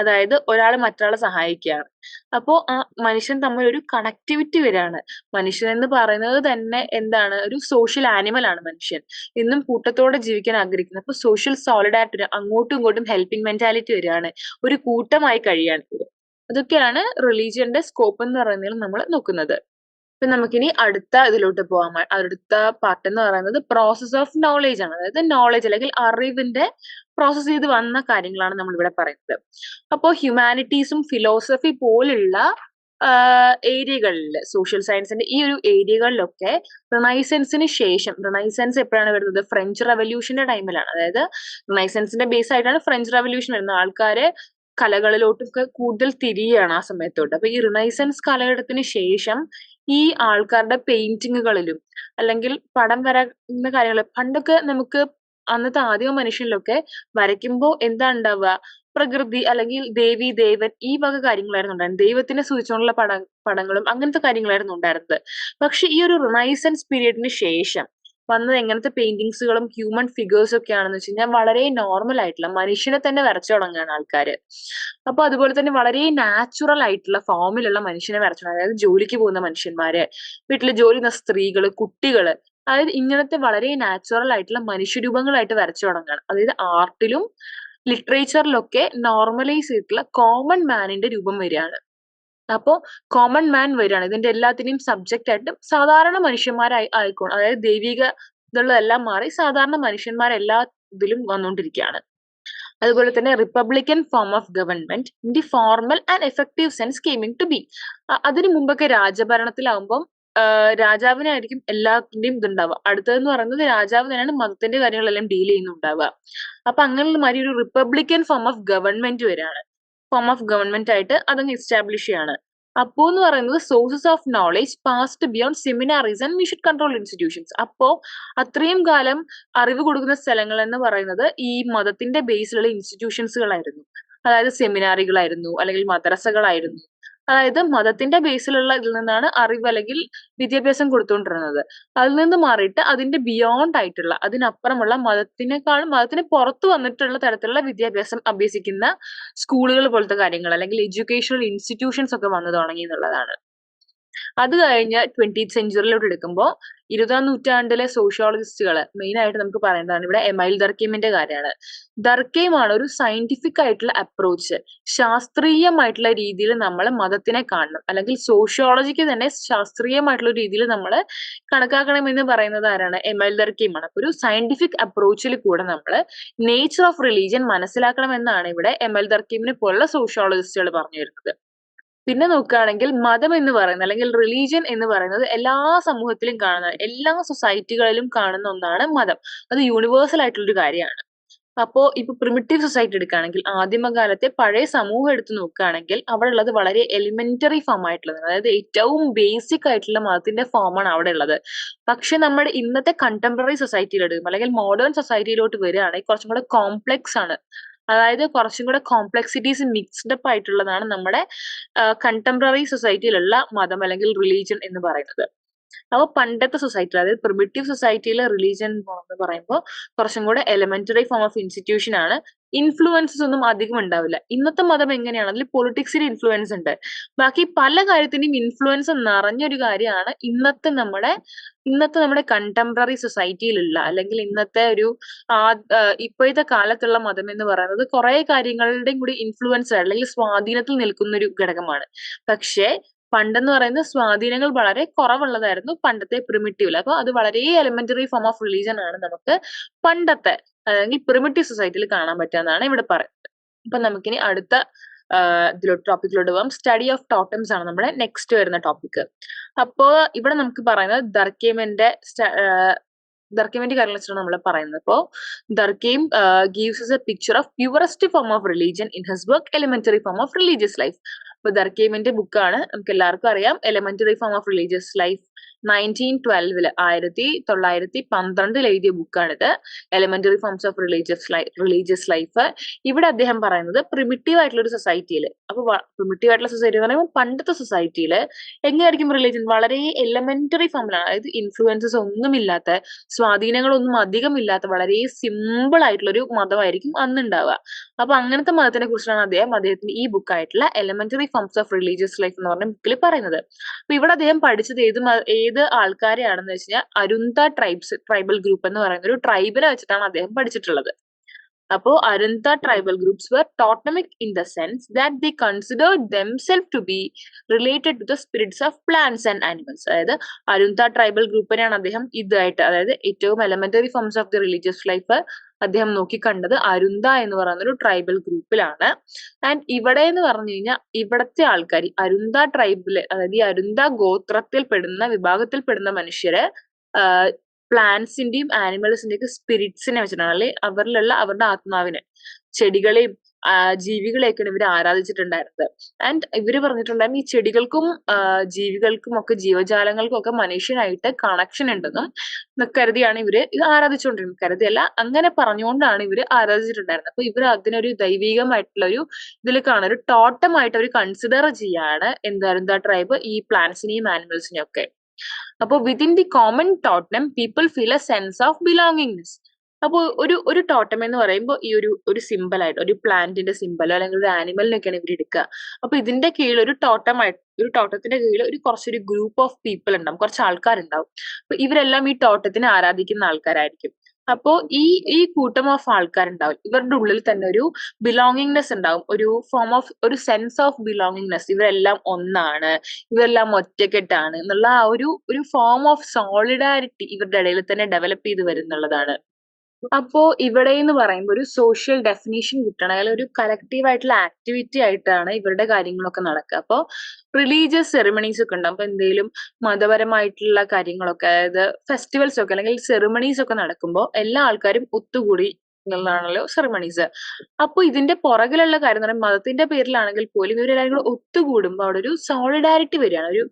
അതായത് ഒരാൾ മറ്റൊരാളെ സഹായിക്കുകയാണ്. അപ്പോ ആ മനുഷ്യൻ തമ്മിൽ ഒരു കണക്ടിവിറ്റി വരികയാണ്. മനുഷ്യൻ എന്ന് പറയുന്നത് തന്നെ എന്താണ്? ഒരു സോഷ്യൽ ആനിമൽ ആണ് മനുഷ്യൻ. എന്നും കൂട്ടത്തോടെ ജീവിക്കാൻ ആഗ്രഹിക്കുന്നത്. അപ്പൊ സോഷ്യൽ സോളിഡാരിറ്റി, അങ്ങോട്ടും ഇങ്ങോട്ടും ഹെൽപ്പിംഗ് മെന്റാലിറ്റി വരികയാണ്. ഒരു കൂട്ടമായി കഴിയാണ്. അതൊക്കെയാണ് റിലീജിയന്റെ സ്കോപ്പ് എന്ന് പറയുന്നതിൽ നമ്മൾ നോക്കുന്നത്. ഇപ്പൊ നമുക്കിനി അടുത്ത ഇതിലോട്ട് പോകാം. അടുത്ത പാർട്ട് എന്ന് പറയുന്നത് പ്രോസസ് ഓഫ് നോളേജ് ആണ്. അതായത് നോളേജ് അല്ലെങ്കിൽ അറിവിന്റെ പ്രോസസ് ചെയ്ത് വന്ന കാര്യങ്ങളാണ് നമ്മൾ ഇവിടെ പറയുന്നത്. അപ്പോൾ ഹ്യൂമാനിറ്റീസും ഫിലോസഫി പോലുള്ള ഏരിയകളിൽ സോഷ്യൽ സയൻസിന്റെ ഈ ഒരു ഏരിയകളിലൊക്കെ റിനൈസൻസിന് ശേഷം, റിനൈസൻസ് എപ്പോഴാണ് വരുന്നത്? ഫ്രഞ്ച് റെവല്യൂഷന്റെ ടൈമിലാണ്. അതായത് റിനൈസൻസിന്റെ ബേസ് ആയിട്ടാണ് ഫ്രഞ്ച് റെവല്യൂഷൻ വരുന്നത്. ആൾക്കാര് കലകളിലോട്ടൊക്കെ കൂടുതൽ തിരിയാണ് ആ സമയത്തോട്ട്. അപ്പൊ ഈ റിനൈസൻസ് കാലഘട്ടത്തിന് ശേഷം ഈ ആൾക്കാരുടെ പെയിന്റിങ്ങുകളിലും അല്ലെങ്കിൽ പടം വരക്കുന്ന കാര്യങ്ങൾ പണ്ടൊക്കെ നമുക്ക് അന്നത്തെ ആദിമ മനുഷ്യരിലൊക്കെ വരയ്ക്കുമ്പോ എന്താ ഉണ്ടാവുക, പ്രകൃതി അല്ലെങ്കിൽ ദേവി ദേവൻ ഈ വക കാര്യങ്ങളായിരുന്നു ഉണ്ടായിരുന്നത്. ദൈവത്തിനെ സൂചിച്ചുകൊണ്ടുള്ള പടങ്ങളും അങ്ങനത്തെ കാര്യങ്ങളായിരുന്നു ഉണ്ടായിരുന്നത്. പക്ഷെ ഈ ഒരു റിനൈസൻസ് പീരീഡിന് ശേഷം വന്നത് എങ്ങനത്തെ പെയിന്റിങ്സുകളും ഹ്യൂമൻ ഫിഗേഴ്സും ഒക്കെ ആണെന്ന് വെച്ച് കഴിഞ്ഞാൽ വളരെ നോർമൽ ആയിട്ടുള്ള മനുഷ്യനെ തന്നെ വരച്ചു തുടങ്ങുകയാണ് ആൾക്കാര്. അപ്പൊ അതുപോലെ തന്നെ വളരെ നാച്ചുറൽ ആയിട്ടുള്ള ഫോമിലുള്ള മനുഷ്യനെ വരച്ചു തുടങ്ങുക. അതായത് ജോലിക്ക് പോകുന്ന മനുഷ്യന്മാര്, വീട്ടില് ജോലി ചെയ്യുന്ന സ്ത്രീകള്, കുട്ടികള്, അതായത് ഇങ്ങനത്തെ വളരെ നാച്ചുറൽ ആയിട്ടുള്ള മനുഷ്യരൂപങ്ങളായിട്ട് വരച്ചു തുടങ്ങുകയാണ്. അതായത് ആർട്ടിലും ലിറ്ററേച്ചറിലൊക്കെ നോർമലൈസ് ചെയ്തിട്ടുള്ള കോമൺ മാനിന്റെ രൂപം വരികയാണ്. അപ്പോ കോമൺ മാൻ വരികയാണ്. ഇതിന്റെ എല്ലാത്തിനെയും സബ്ജക്റ്റ് ആയിട്ട് സാധാരണ മനുഷ്യന്മാരായി അതായത് ദൈവിക ഇതുള്ളതെല്ലാം മാറി സാധാരണ മനുഷ്യന്മാരെല്ലാ ഇതിലും വന്നുകൊണ്ടിരിക്കുകയാണ്. അതുപോലെ തന്നെ republican form of government in the formal and effective sense coming to be. അതിനു മുമ്പൊക്കെ രാജഭരണത്തിലാവുമ്പം രാജാവിനായിരിക്കും എല്ലാത്തിന്റെയും ഇതുണ്ടാവുക. അടുത്തതെന്ന് പറയുന്നത് രാജാവ് തന്നെയാണ് മതത്തിന്റെ കാര്യങ്ങളെല്ലാം ഡീൽ ചെയ്യുന്നുണ്ടാവുക. അപ്പൊ അങ്ങനെയുള്ള മാതിരി ഒരു റിപ്പബ്ലിക്കൻ ഫോം ഓഫ് ഗവൺമെന്റ് വരികയാണ്. ഫോം ഓഫ് ഗവൺമെന്റ് ആയിട്ട് അതങ്ങ് എസ്റ്റാബ്ലിഷ് ചെയ്യാണ്. അപ്പോ എന്ന് പറയുന്നത് sources of knowledge passed beyond seminaries and mission control institutions. അപ്പോ അത്രയും കാലം അറിവ് കൊടുക്കുന്ന സ്ഥലങ്ങൾ എന്ന് പറയുന്നത് ഈ മതത്തിന്റെ ബേസിലുള്ള ഇൻസ്റ്റിറ്റ്യൂഷൻസുകളായിരുന്നു. അതായത് സെമിനാറികളായിരുന്നു അല്ലെങ്കിൽ മദ്രസകളായിരുന്നു. അതായത് മതത്തിന്റെ ബേസിലുള്ള ഇതിൽ നിന്നാണ് അറിവ് അല്ലെങ്കിൽ വിദ്യാഭ്യാസം കൊടുത്തുകൊണ്ടിരുന്നത്. അതിൽ നിന്ന് മാറിയിട്ട് അതിന്റെ ബിയോണ്ട് ആയിട്ടുള്ള അതിനപ്പുറമുള്ള മതത്തിന് പുറത്തു വന്നിട്ടുള്ള തരത്തിലുള്ള വിദ്യാഭ്യാസം അഭ്യസിക്കുന്ന സ്കൂളുകൾ പോലത്തെ കാര്യങ്ങൾ അല്ലെങ്കിൽ എഡ്യൂക്കേഷണൽ ഇൻസ്റ്റിറ്റ്യൂഷൻസ് ഒക്കെ വന്നു തുടങ്ങി എന്നുള്ളതാണ്. അത് കഴിഞ്ഞ് 20th സെഞ്ചുറിയിലോട്ട് എടുക്കുമ്പോൾ 20ാം നൂറ്റാണ്ടിലെ സോഷ്യോളജിസ്റ്റുകൾ മെയിൻ ആയിട്ട് നമുക്ക് പറയേണ്ടതാണ് ഇവിടെ എമൈൽ ദർക്കീമിന്റെ കാര്യമാണ്. ദർക്കീമാണ് ഒരു സയന്റിഫിക് ആയിട്ടുള്ള അപ്രോച്ച്, ശാസ്ത്രീയമായിട്ടുള്ള രീതിയിൽ നമ്മൾ മതത്തിനെ കാണണം അല്ലെങ്കിൽ സോഷ്യോളജിക്ക് തന്നെ ശാസ്ത്രീയമായിട്ടുള്ള രീതിയിൽ നമ്മൾ കണക്കാക്കണമെന്ന് പറയുന്നത് ആരാണ്? എമൈൽ ദർക്കീമാണ്. അപ്പൊ ഒരു സയന്റിഫിക് അപ്രോച്ചിൽ കൂടെ നമ്മൾ നേച്ചർ ഓഫ് റിലീജിയൻ മനസ്സിലാക്കണമെന്നാണ് ഇവിടെ എമൈൽ ദർക്കീമിനെ പോലുള്ള സോഷ്യോളജിസ്റ്റുകൾ പറഞ്ഞു വരുന്നത്. പിന്നെ നോക്കുകയാണെങ്കിൽ മതം എന്ന് പറയുന്നത് അല്ലെങ്കിൽ റിലീജിയൻ എന്ന് പറയുന്നത് എല്ലാ സമൂഹത്തിലും കാണുന്ന എല്ലാ സൊസൈറ്റികളിലും കാണുന്ന ഒന്നാണ് മതം. അത് യൂണിവേഴ്സൽ ആയിട്ടുള്ള ഒരു കാര്യമാണ്. അപ്പോ ഇപ്പൊ പ്രിമിറ്റീവ് സൊസൈറ്റി എടുക്കുകയാണെങ്കിൽ ആദിമകാലത്തെ പഴയ സമൂഹം എടുത്ത് നോക്കുകയാണെങ്കിൽ അവിടെ ഉള്ളത് വളരെ എലിമെന്ററി ഫോം ആയിട്ടുള്ളത്, അതായത് ഏറ്റവും ബേസിക് ആയിട്ടുള്ള മതത്തിന്റെ ഫോമാണ് അവിടെ ഉള്ളത്. പക്ഷെ നമ്മുടെ ഇന്നത്തെ കണ്ടംപററി സൊസൈറ്റിയിൽ എടുക്കും അല്ലെങ്കിൽ മോഡേൺ സൊസൈറ്റിയിലോട്ട് വരികയാണെങ്കിൽ കുറച്ചും കൂടെ കോംപ്ലെക്സ് ആണ്. അതായത് കുറച്ചും കൂടെ കോംപ്ലക്സിറ്റീസ് മിക്സ്ഡ് അപ്പ് ആയിട്ടുള്ളതാണ് നമ്മുടെ കണ്ടംപററി സൊസൈറ്റിയിലുള്ള മതം അല്ലെങ്കിൽ റിലീജിയൻ എന്ന് പറയുന്നത്. അപ്പൊ പണ്ടത്തെ സൊസൈറ്റി അതായത് പ്രിമിറ്റീവ് സൊസൈറ്റിയിലെ റിലീജിയൻ എന്ന് പറയുമ്പോൾ കുറച്ചും കൂടെ എലിമെന്ററി ഫോം ഓഫ് ഇൻസ്റ്റിറ്റ്യൂഷൻ ആണ്. ഇൻഫ്ലുവൻസസ് ഒന്നും അധികം ഉണ്ടാവില്ല. ഇന്നത്തെ മതം എങ്ങനെയാണ്? അതിൽ പൊളിറ്റിക്സിന് ഇൻഫ്ലുവൻസ് ഉണ്ട്. ബാക്കി പല കാര്യത്തിന്റെയും ഇൻഫ്ലുവൻസ് നിറഞ്ഞൊരു കാര്യമാണ് ഇന്നത്തെ നമ്മുടെ കണ്ടംപററി സൊസൈറ്റിയിലുള്ള അല്ലെങ്കിൽ ഇന്നത്തെ ഒരു ഇപ്പോഴത്തെ കാലത്തുള്ള മതം എന്ന് പറയുന്നത് കുറെ കാര്യങ്ങളുടെയും കൂടി ഇൻഫ്ലുവൻസ് അല്ലെങ്കിൽ സ്വാധീനത്തിൽ നിൽക്കുന്ന ഒരു ഘടകമാണ്. പക്ഷേ പണ്ടെന്ന് പറയുന്നത് സ്വാധീനങ്ങൾ വളരെ കുറവുള്ളതായിരുന്നു പണ്ടത്തെ പ്രിമിറ്റീവില്. അപ്പൊ അത് വളരെ എലിമെന്ററി ഫോം ഓഫ് റിലീജിയൻ ആണ് നമുക്ക് പണ്ടത്തെ അല്ലെങ്കിൽ പ്രിമിറ്റീവ് സൊസൈറ്റിയിൽ കാണാൻ പറ്റുന്നതാണ് ഇവിടെ പറയുന്നത്. അപ്പൊ നമുക്കിനി അടുത്ത ടോപ്പിക്കിലോട്ട് പോകാം. സ്റ്റഡി ഓഫ് ടോട്ടംസ് ആണ് നമ്മുടെ നെക്സ്റ്റ് വരുന്ന ടോപ്പിക്. അപ്പോ ഇവിടെ നമുക്ക് പറയുന്നത് ദർക്കീമിന്റെ കാര്യങ്ങൾ വെച്ചിട്ടാണ് നമ്മൾ പറയുന്നത്. അപ്പോ ദർക്കീം gives us a picture of purest form of religion in his work elementary form of religious life. അപ്പൊ ദർക്കീമിന്റെ ബുക്കാണ്, നമുക്ക് എല്ലാവർക്കും അറിയാം, elementary form of religious life. 1912 1912 എഴുതിയ ബുക്കാണിത്, elementary forms of religious life. ഇവിടെ അദ്ദേഹം പറയുന്നത് പ്രിമിറ്റീവ് ആയിട്ടുള്ള ഒരു സൊസൈറ്റിയിൽ, അപ്പൊ പ്രിമിറ്റീവ് ആയിട്ടുള്ള സൊസൈറ്റി എന്ന് പറയുമ്പോൾ പണ്ടത്തെ സൊസൈറ്റിയിൽ എങ്ങനെയായിരിക്കും റിലീജിയൻ? വളരെ എലിമെന്ററി ഫോമിലാണ്, അതായത് ഇൻഫ്ലുവൻസസ് ഒന്നുമില്ലാത്ത, സ്വാധീനങ്ങളൊന്നും അധികം ഇല്ലാത്ത വളരെ സിമ്പിൾ ആയിട്ടുള്ള ഒരു മതമായിരിക്കും അന്നുണ്ടാവുക. അപ്പൊ അങ്ങനത്തെ മതത്തിനെ കുറിച്ചാണ് അദ്ദേഹത്തിന്റെ ഈ ബുക്കായിട്ടുള്ള elementary forms of religious life എന്ന് പറഞ്ഞ ബുക്കിൽ പറയുന്നത്. അപ്പൊ ഇവിടെ അദ്ദേഹം പഠിച്ചത് ഏത് ആൾക്കാരെയാണെന്ന് വെച്ച് കഴിഞ്ഞാൽ അരുന്ത ട്രൈബൽ ഗ്രൂപ്പ് എന്ന് പറയുന്ന ഒരു ട്രൈബിനെ വെച്ചിട്ടാണ് അദ്ദേഹം പഠിച്ചിട്ടുള്ളത്. അപ്പോ Arunta tribal groups were totemic in the sense that they considered themselves to be related to the spirits of plants and animals. അതായത് അരുന്ത ട്രൈബൽ ഗ്രൂപ്പിനെയാണ് അദ്ദേഹം ഇതായിട്ട്, അതായത് ഏറ്റവും elementary forms of the religious life അദ്ദേഹം നോക്കിക്കണ്ടത് അരുന്ത എന്ന് പറയുന്ന ഒരു ട്രൈബൽ ഗ്രൂപ്പിലാണ്. ആൻഡ് ഇവിടെ എന്ന് പറഞ്ഞു കഴിഞ്ഞാൽ ഇവിടത്തെ ആൾക്കാർ അരുന്ത ട്രൈബില്, അതായത് ഈ അരുന്ത വിഭാഗത്തിൽ പെടുന്ന മനുഷ്യര് പ്ലാന്റ്സിന്റെയും ആനിമൽസിന്റെയും സ്പിരിറ്റ്സിനെ വെച്ചിട്ടാണ്, അല്ലെങ്കിൽ അവരിലുള്ള അവരുടെ ആത്മാവിനെ, ചെടികളെയും ജീവികളെയൊക്കെയാണ് ഇവർ ആരാധിച്ചിട്ടുണ്ടായിരുന്നത്. ആൻഡ് ഇവര് പറഞ്ഞിട്ടുണ്ടായിരുന്നു ഈ ചെടികൾക്കും ജീവികൾക്കും ഒക്കെ ജീവജാലങ്ങൾക്കും ഒക്കെ മനുഷ്യനായിട്ട് കണക്ഷൻ ഉണ്ടെന്നും കരുതിയാണ് ഇവര് ഇത് ആരാധിച്ചുകൊണ്ടിരുന്നത്. കരുതിയല്ല, അങ്ങനെ പറഞ്ഞുകൊണ്ടാണ് ഇവര് ആരാധിച്ചിട്ടുണ്ടായിരുന്നത്. അപ്പൊ ഇവർ അതിനൊരു ദൈവികമായിട്ടുള്ള ഒരു ഇതിൽ കാണാൻ ഒരു ടോട്ടമായിട്ട് അവർ കൺസിഡർ ചെയ്യാണ് എന്താ ട്രൈബ് ഈ പ്ലാന്റ്സിനെയും ആനിമൽസിനെയും ഒക്കെ. അപ്പോൾ within the common ടോട്ടം people feel A sense of belongingness. അപ്പോൾ ഒരു ടോട്ടം എന്ന് പറയുമ്പോൾ ഈ ഒരു സിമ്പിൾ ആയിട്ട് ഒരു പ്ലാന്റിന്റെ സിമ്പലോ അല്ലെങ്കിൽ ഒരു ആനിമലിനൊക്കെയാണ് ഇവർ എടുക്കുക. അപ്പൊ ഇതിന്റെ കീഴിൽ ഒരു ടോട്ടത്തിന്റെ കീഴിൽ കുറച്ചൊരു ഗ്രൂപ്പ് ഓഫ് പീപ്പിൾ ഉണ്ടാവും, കുറച്ച് ആൾക്കാരുണ്ടാവും. അപ്പൊ ഇവരെല്ലാം ഈ ടോട്ടത്തിനെ ആരാധിക്കുന്ന ആൾക്കാരായിരിക്കും. അപ്പോ ഈ കൂട്ടം ഓഫ് ആൾക്കാരുണ്ടാവും, ഇവരുടെ ഉള്ളിൽ തന്നെ ഒരു ബിലോങ്ങിങ്നെസ് ഉണ്ടാവും, ഒരു ഫോം ഓഫ് ഒരു സെൻസ് ഓഫ് ബിലോങ്ങിങ്നെസ്. ഇവരെല്ലാം ഒന്നാണ്, ഇവരെല്ലാം ഒറ്റക്കെട്ടാണ് എന്നുള്ള ആ ഒരു ഫോം ഓഫ് സോളിഡാരിറ്റി ഇവരുടെ ഇടയിൽ തന്നെ ഡെവലപ്പ് ചെയ്ത് വരുന്നുള്ളതാണ്. അപ്പോ ഇവിടെ എന്ന് പറയുമ്പോൾ ഒരു സോഷ്യൽ ഡെഫിനേഷൻ കിട്ടണം, അല്ലെങ്കിൽ ഒരു കളക്റ്റീവ് ആയിട്ടുള്ള ആക്ടിവിറ്റി ആയിട്ടാണ് ഇവരുടെ കാര്യങ്ങളൊക്കെ നടക്കുക. അപ്പോൾ റിലീജിയസ് സെറിമണീസ് ഒക്കെ ഉണ്ടാവും. അപ്പൊ എന്തെങ്കിലും മതപരമായിട്ടുള്ള കാര്യങ്ങളൊക്കെ, അതായത് ഫെസ്റ്റിവൽസ് ഒക്കെ അല്ലെങ്കിൽ സെറിമണീസ് ഒക്കെ നടക്കുമ്പോൾ എല്ലാ ആൾക്കാരും ഒത്തുകൂടി എന്നുള്ളതാണല്ലോ സെറിമണീസ്. അപ്പൊ ഇതിന്റെ പുറകിലുള്ള കാര്യം എന്ന് പറയുമ്പോൾ മതത്തിന്റെ പേരിലാണെങ്കിൽ പോലും ഇവരെല്ലാവരും കൂടെ ഒത്തുകൂടുമ്പോൾ അവിടെ ഒരു സോളിഡാരിറ്റി വരികയാണ്, ഒരു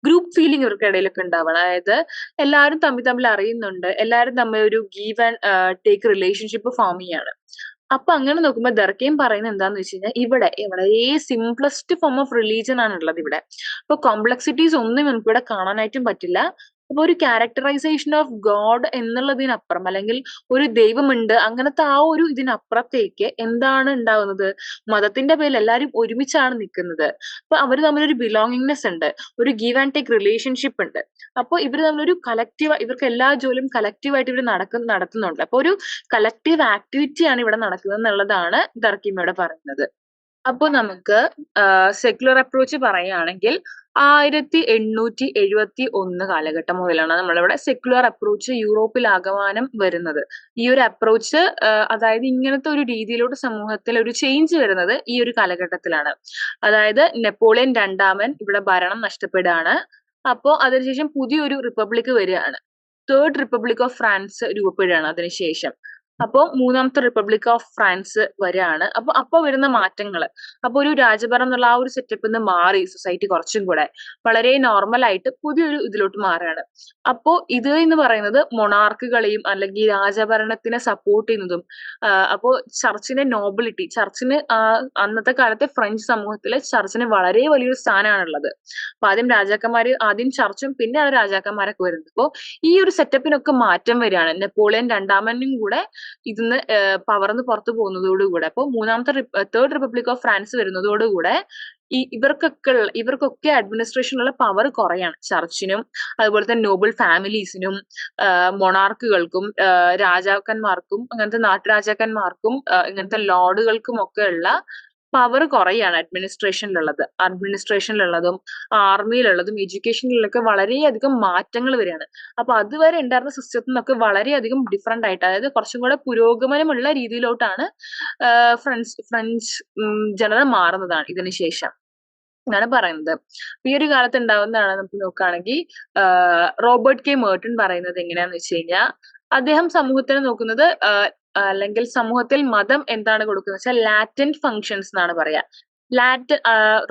ഗ്രൂപ്പ് ഫീലിംഗ് ഇവർക്ക് ഇടയിലൊക്കെ ഉണ്ടാവണം. അതായത് എല്ലാവരും തമ്മിൽ അറിയുന്നുണ്ട്, എല്ലാവരും തമ്മിൽ ഒരു give and take relationship form ചെയ്യാണ്. അപ്പൊ അങ്ങനെ നോക്കുമ്പോൾ ദർക്കയും പറയുന്നത് എന്താന്ന് വെച്ച് കഴിഞ്ഞാൽ ഇവിടെ വളരെ സിംപ്ലസ്റ്റ് ഫോം ഓഫ് റിലീജിയൻ ആണുള്ളത് ഇവിടെ. അപ്പൊ കോംപ്ലക്സിറ്റീസ് ഒന്നും നമുക്ക് ഇവിടെ കാണാനായിട്ടും പറ്റില്ല. അപ്പൊ ഒരു ക്യാരക്ടറൈസേഷൻ ഓഫ് ഗോഡ് എന്നുള്ളതിനപ്പുറം, അല്ലെങ്കിൽ ഒരു ദൈവമുണ്ട് അങ്ങനത്തെ ആ ഒരു ഇതിനപ്പുറത്തേക്ക് എന്താണ് ഉണ്ടാവുന്നത്, മതത്തിന്റെ പേരിൽ എല്ലാവരും ഒരുമിച്ചാണ് നിൽക്കുന്നത്. അപ്പൊ അവർ തമ്മിലൊരു ബിലോങ്ങിങ്നെസ് ഉണ്ട്, ഒരു ഗീവ് ആൻഡ് ടേക്ക് റിലേഷൻഷിപ്പ് ഉണ്ട്. അപ്പൊ ഇവർ തമ്മിലൊരു കളക്റ്റീവ്, ഇവർക്ക് എല്ലാ ജോലിയും കളക്റ്റീവായിട്ട് ഇവർ നടത്തുന്നുണ്ട്. അപ്പൊ ഒരു കളക്റ്റീവ് ആക്ടിവിറ്റി ആണ് ഇവിടെ നടക്കുന്നത് എന്നുള്ളതാണ് ദർക്കിമയുടെ പറയുന്നത്. അപ്പൊ നമുക്ക് സെക്യുലർ അപ്രോച്ച് പറയുകയാണെങ്കിൽ 1871 കാലഘട്ടം മുതലാണ് നമ്മളിവിടെ സെക്യുലർ അപ്രോച്ച് യൂറോപ്പിൽ ആകമാനം വരുന്നത്. ഈ ഒരു അപ്രോച്ച്, അതായത് ഇങ്ങനത്തെ ഒരു രീതിയിലോട്ട് സമൂഹത്തിൽ ഒരു ചേഞ്ച് വരുന്നത് ഈ ഒരു കാലഘട്ടത്തിലാണ്. അതായത് നെപ്പോളിയൻ രണ്ടാമൻ ഇവിടെ ഭരണം നഷ്ടപ്പെടുകയാണ്. അപ്പോ അതിനുശേഷം പുതിയൊരു റിപ്പബ്ലിക് വരികയാണ്, തേർഡ് റിപ്പബ്ലിക് ഓഫ് ഫ്രാൻസ് രൂപപ്പെടുകയാണ് അതിനുശേഷം. അപ്പോ മൂന്നാമത്തെ റിപ്പബ്ലിക് ഓഫ് ഫ്രാൻസ് വരികയാണ്. അപ്പൊ വരുന്ന മാറ്റങ്ങൾ, അപ്പൊ ഒരു രാജഭരണം എന്നുള്ള ആ ഒരു സെറ്റപ്പിൽ നിന്ന് മാറി സൊസൈറ്റി കുറച്ചും കൂടെ വളരെ നോർമൽ ആയിട്ട് പുതിയൊരു ഇതിലോട്ട് മാറുകയാണ്. അപ്പോ ഇത് എന്ന് പറയുന്നത് മൊണാർക്കുകളെയും അല്ലെങ്കിൽ രാജഭരണത്തിനെ സപ്പോർട്ട് ചെയ്യുന്നതും, അപ്പോ ചർച്ചിന്റെ നോബിലിറ്റി, ചർച്ചിന് അന്നത്തെ കാലത്തെ ഫ്രഞ്ച് സമൂഹത്തിലെ ചർച്ചിന് വളരെ വലിയൊരു സ്ഥാനമാണുള്ളത്. അപ്പൊ ആദ്യം ചർച്ചും പിന്നെയാണ് രാജാക്കന്മാരൊക്കെ വരുന്നത്. അപ്പോ ഈ ഒരു സെറ്റപ്പിനൊക്കെ മാറ്റം വരികയാണ്. നെപ്പോളിയൻ രണ്ടാമനും കൂടെ ഇതിന്ന് പവർന്ന് പുറത്തു പോകുന്നതോടുകൂടെ, അപ്പോൾ തേർഡ് റിപ്പബ്ലിക് ഓഫ് ഫ്രാൻസ് വരുന്നതോടുകൂടെ ഇവർക്കൊക്കെ അഡ്മിനിസ്ട്രേഷനുള്ള പവർ കുറയാണ്. ചർച്ചിനും അതുപോലെ തന്നെ നോബിൾ ഫാമിലീസിനും മൊണാർക്കുകൾക്കും രാജാക്കന്മാർക്കും അങ്ങനത്തെ നാട്ടുരാജാക്കന്മാർക്കും ഇങ്ങനത്തെ ലോർഡുകൾക്കും ഒക്കെ ഉള്ള പവർ കുറയാണ് അഡ്മിനിസ്ട്രേഷനിലുള്ളതും ആർമിയിലുള്ളതും എഡ്യൂക്കേഷനിലൊക്കെ വളരെയധികം മാറ്റങ്ങൾ വരികയാണ്. അപ്പൊ അതുവരെ ഉണ്ടായിരുന്ന സിസ്റ്റത്തിൽ നിന്നൊക്കെ വളരെയധികം ഡിഫറെന്റ് ആയിട്ട്, അതായത് കുറച്ചും കൂടെ പുരോഗമനമുള്ള രീതിയിലോട്ടാണ് ഫ്രഞ്ച് ജനത മാറുന്നതാണ് ഇതിന് ശേഷം എന്നാണ് പറയുന്നത്. ഈ ഒരു കാലത്ത് ഉണ്ടാവുന്നതാണ് നമുക്ക് നോക്കുകയാണെങ്കിൽ റോബർട്ട് കെ മേർട്ടൺ പറയുന്നത് എങ്ങനെയാന്ന് വെച്ച് കഴിഞ്ഞാൽ, അദ്ദേഹം സമൂഹത്തിനെ നോക്കുന്നത് അല്ലെങ്കിൽ സമൂഹത്തിൽ മതം എന്താണ് കൊടുക്കുന്നത് വെച്ചാൽ ലാറ്റന്റ് ഫങ്ഷൻസ് എന്നാണ് പറയാ.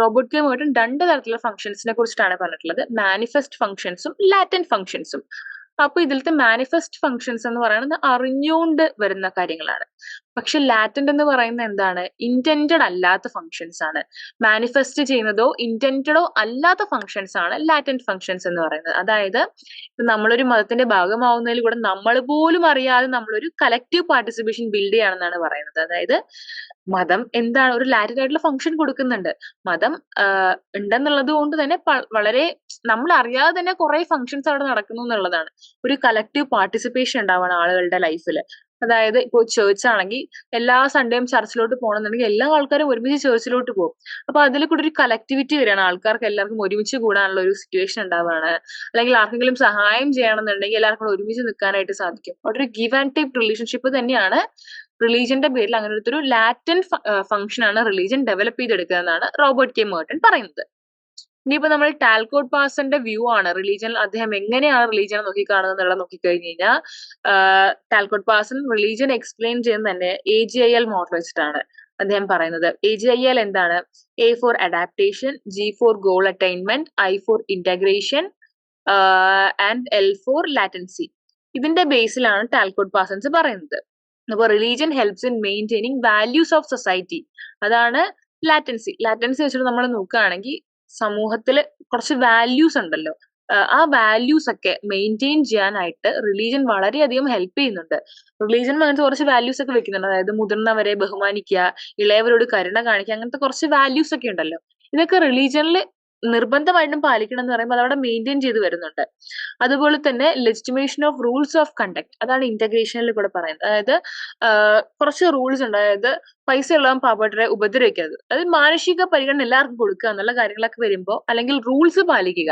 റോബർട്ട് കെ മേർട്ടൺ രണ്ട് തരത്തിലുള്ള ഫങ്ഷൻസിനെ കുറിച്ചിട്ടാണ് പറഞ്ഞിട്ടുള്ളത്, മാനിഫെസ്റ്റ് ഫങ്ഷൻസും ലാറ്റന്റ് ഫങ്ഷൻസും. അപ്പൊ ഇതിലത്തെ മാനിഫെസ്റ്റ് ഫങ്ഷൻസ് എന്ന് പറയുന്നത് അറിഞ്ഞുകൊണ്ട് വരുന്ന കാര്യങ്ങളാണ്. പക്ഷെ ലാറ്റന്റ് എന്ന് പറയുന്നത് എന്താണ്, ഇന്റന്റഡ് അല്ലാത്ത ഫങ്ഷൻസ് ആണ്. മാനിഫെസ്റ്റ് ചെയ്യുന്നതോ ഇന്റന്റഡോ അല്ലാത്ത ഫങ്ഷൻസ് ആണ് ലാറ്റന്റ് ഫങ്ഷൻസ് എന്ന് പറയുന്നത്. അതായത് നമ്മളൊരു മതത്തിന്റെ ഭാഗമാവുന്നതിൽ കൂടെ നമ്മൾ പോലും അറിയാതെ നമ്മളൊരു കളക്റ്റീവ് പാർട്ടിസിപ്പേഷൻ ബിൽഡ് ചെയ്യാണെന്നാണ് പറയുന്നത്. അതായത് മതം എന്താണ്, ഒരു ലാറ്റന്റ് ആയിട്ടുള്ള ഫങ്ഷൻ കൊടുക്കുന്നുണ്ട്. മതം ഉണ്ടെന്നുള്ളത് കൊണ്ട് തന്നെ വളരെ നമ്മൾ അറിയാതെ തന്നെ കുറെ ഫങ്ഷൻസ് അവിടെ നടക്കുന്നു എന്നുള്ളതാണ്. ഒരു കളക്റ്റീവ് പാർട്ടിസിപ്പേഷൻ ഉണ്ടാവണം ആളുകളുടെ ലൈഫിൽ. അതായത് ഇപ്പോൾ ചേർച്ച് ആണെങ്കിൽ എല്ലാ സൺഡേയും ചർച്ചിലോട്ട് പോകണമെന്നുണ്ടെങ്കിൽ എല്ലാ ആൾക്കാരും ഒരുമിച്ച് ചേർച്ചിലോട്ട് പോകും. അപ്പൊ അതിൽ കൂടെ ഒരു കലക്ടിവിറ്റി വരികയാണ്, ആൾക്കാർക്ക് എല്ലാവർക്കും ഒരുമിച്ച് കൂടാനുള്ള ഒരു സിറ്റുവേഷൻ ഉണ്ടാവുകയാണ്. അല്ലെങ്കിൽ ആർക്കെങ്കിലും സഹായം ചെയ്യണമെന്നുണ്ടെങ്കിൽ എല്ലാവർക്കും ഒരുമിച്ച് നിൽക്കാനായിട്ട് സാധിക്കും. അവിടെ ഒരു ഗിവ് ആൻഡ് ടേക്ക് റിലേഷൻഷിപ്പ് തന്നെയാണ് റിലീജിയന്റെ പേരിൽ അങ്ങനെ ഒരു ലാറ്റന്റ് ഫംഗ്ഷൻ ആണ് റിലീജിയൻ ഡെവലപ്പ് ചെയ്തെടുക്കുക എന്നാണ് റോബർട്ട് കെ മേർട്ടൺ പറയുന്നത്. ഇനിയിപ്പോ നമ്മൾ ടാൽകോട്ട് പാസന്റെ വ്യൂ ആണ് റിലീജിയൻ, അദ്ദേഹം എങ്ങനെയാണ് റിലീജിയൻ നോക്കിക്കാണുന്നത് എന്നുള്ളത് നോക്കിക്കഴിഞ്ഞു കഴിഞ്ഞാൽ, ടാൽകോട്ട് പാസൻ റിലീജിയൻ എക്സ്പ്ലെയിൻ ചെയ്യുന്നത് തന്നെ AGIL മോഡൽ വെച്ചിട്ടാണ്. അദ്ദേഹം പറയുന്നത്. AGIL എന്താണ്? A for adaptation, G for goal attainment, I for integration and L for latency. ഇതിന്റെ ബേസിലാണ് ടാൽക്കോട്ട് പാഴ്സൺസ് പറയുന്നത്. അപ്പൊ religion helps in maintaining values of society. അതാണ് ലാറ്റൻസി. ലാറ്റൻസി വെച്ചിട്ട് നമ്മൾ നോക്കുകയാണെങ്കിൽ സമൂഹത്തിൽ കുറച്ച് വാല്യൂസ് ഉണ്ടല്ലോ, ആ വാല്യൂസ് ഒക്കെ മെയിൻറ്റെയിൻ ചെയ്യാനായിട്ട് റിലീജിയൻ വളരെയധികം ഹെൽപ്പ് ചെയ്യുന്നുണ്ട്. റിലീജിയൻ അങ്ങനത്തെ കുറച്ച് വാല്യൂസ് ഒക്കെ വെക്കുന്നുണ്ട്. അതായത് മുതിർന്നവരെ ബഹുമാനിക്കുക, ഇളയവരോട് കരുണ കാണിക്കുക, അങ്ങനത്തെ കുറച്ച് വാല്യൂസ് ഒക്കെ ഉണ്ടല്ലോ. ഇതൊക്കെ റിലീജിയനിൽ നിർബന്ധമായിട്ടും പാലിക്കണം എന്ന് പറയുമ്പോൾ അതവിടെ മെയിൻറ്റെയിൻ ചെയ്ത് വരുന്നുണ്ട്. അതുപോലെ തന്നെ ലെജിറ്റിമേഷൻ ഓഫ് റൂൾസ് ഓഫ് കണ്ടക്ട്, അതാണ് ഇന്റഗ്രേഷനിൽ കൂടെ പറയുന്നത്. അതായത് കുറച്ച് റൂൾസ് ഉണ്ട്. അതായത് പൈസ ഉള്ളവൻ പാവപ്പെട്ടവരെ ഉപദ്രവിക്കരുത്, അതായത് മാനുഷിക പരിഗണന എല്ലാവർക്കും കൊടുക്കുക എന്നുള്ള കാര്യങ്ങളൊക്കെ വരുമ്പോൾ, അല്ലെങ്കിൽ റൂൾസ് പാലിക്കുക,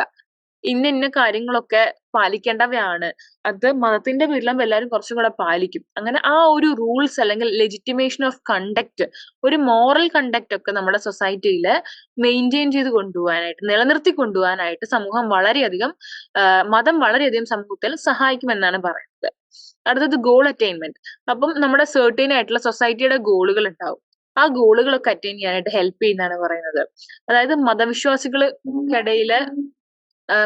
ഇന്ന കാര്യങ്ങളൊക്കെ പാലിക്കേണ്ടവയാണ്, അത് മതത്തിന്റെ പേരിലാകുമ്പോൾ എല്ലാവരും കുറച്ചും കൂടെ പാലിക്കും. അങ്ങനെ ആ ഒരു റൂൾസ് അല്ലെങ്കിൽ ലെജിറ്റിമേഷൻ ഓഫ് കണ്ടക്ട്, ഒരു മോറൽ കണ്ടക്ട് ഒക്കെ നമ്മുടെ സൊസൈറ്റിയിൽ മെയിൻറ്റെയിൻ ചെയ്ത് കൊണ്ടുപോകാനായിട്ട്, നിലനിർത്തി കൊണ്ടുപോകാനായിട്ട് സമൂഹം വളരെയധികം മതം വളരെയധികം സമൂഹത്തിൽ സഹായിക്കുമെന്നാണ് പറയുന്നത്. അടുത്തത് ഗോൾ അറ്റൈൻമെന്റ്. അപ്പം നമ്മുടെ സെർട്ടൈൻ ആയിട്ടുള്ള സൊസൈറ്റിയുടെ ഗോളുകൾ ഉണ്ടാവും. ആ ഗോളുകളൊക്കെ അറ്റൈൻ ചെയ്യാനായിട്ട് ഹെൽപ്പ് ചെയ്യുന്നതാണ് പറയുന്നത്. അതായത്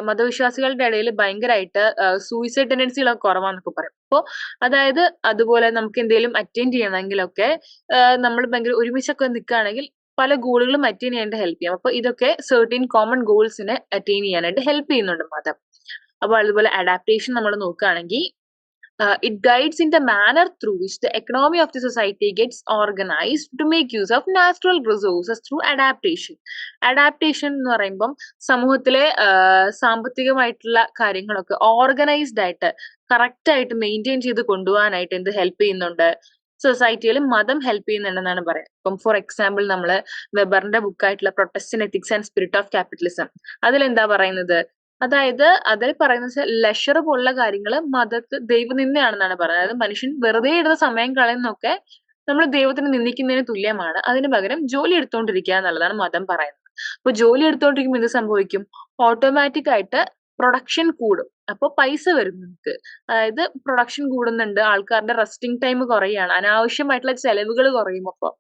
മതവിശ്വാസികളുടെ ഇടയിൽ ഭയങ്കരമായിട്ട് സൂയിസൈഡ് ടെൻഡൻസികളൊക്കെ കുറവാന്നൊക്കെ പറയും. അപ്പോൾ അതായത് അതുപോലെ നമുക്ക് എന്തെങ്കിലും അറ്റൈൻ ചെയ്യണമെങ്കിലൊക്കെ നമ്മൾ ഭയങ്കര ഒരുമിച്ചൊക്കെ നിൽക്കുകയാണെങ്കിൽ പല ഗോളുകളും അറ്റൈൻ ചെയ്യാനായിട്ട് ഹെൽപ്പ് ചെയ്യും. അപ്പൊ ഇതൊക്കെ സെർട്ടൈൻ കോമൺ ഗോൾസിനെ അറ്റൈൻ ചെയ്യാനായിട്ട് ഹെൽപ്പ് ചെയ്യുന്നുണ്ട് മതം. അപ്പോൾ അതുപോലെ അഡാപ്റ്റേഷൻ നമ്മൾ നോക്കുകയാണെങ്കിൽ it guides in the manner through which the economy of the society gets organized to make use of natural resources through adaptation. Adaptation എന്ന് പറയുമ്പം സമൂഹത്തിലെ സാമ്പത്തികമായിട്ടുള്ള കാര്യങ്ങളൊക്കെ ഓർഗനൈസ്ഡ് ആയിട്ട് കറക്റ്റ് ആയിട്ട് മെയിൻറ്റെയിൻ ചെയ്ത് കൊണ്ടുപോകാനായിട്ട് എന്ത് ഹെൽപ്പ് ചെയ്യുന്നുണ്ട്? സൊസൈറ്റിയിൽ മതം ഹെൽപ്പ് ചെയ്യുന്നുണ്ടെന്നാണ് പറയുന്നത്. ഇപ്പം ഫോർ എക്സാമ്പിൾ നമ്മൾ വെബറിന്റെ ബുക്കായിട്ടുള്ള Protestant ethics and spirit of capitalism, അതിലെന്താ പറയുന്നത്? അതായത് അതിൽ പറയുന്നത് ലഷർ പോലുള്ള കാര്യങ്ങൾ ദൈവനിന്ദയാണെന്നാണ് പറയുന്നത്. അതായത് മനുഷ്യൻ വെറുതെ ഇടുന്ന സമയം കളയുന്നൊക്കെ നമ്മൾ ദൈവത്തിനെ നിന്ദിക്കുന്നതിന് തുല്യമാണ്. അതിന് പകരം ജോലി എടുത്തുകൊണ്ടിരിക്കുക എന്നുള്ളതാണ് മതം പറയുന്നത്. അപ്പൊ ജോലി എടുത്തുകൊണ്ടിരിക്കുമ്പോൾ എന്ത് സംഭവിക്കും? ഓട്ടോമാറ്റിക് ആയിട്ട് പ്രൊഡക്ഷൻ കൂടും. അപ്പൊ പൈസ വരും നമുക്ക്. അതായത് പ്രൊഡക്ഷൻ കൂടുന്നുണ്ട്, ആൾക്കാരുടെ റെസ്റ്റിംഗ് ടൈം കുറയാണ്, അനാവശ്യമായിട്ടുള്ള ചെലവുകൾ കുറയും. അപ്പോൾ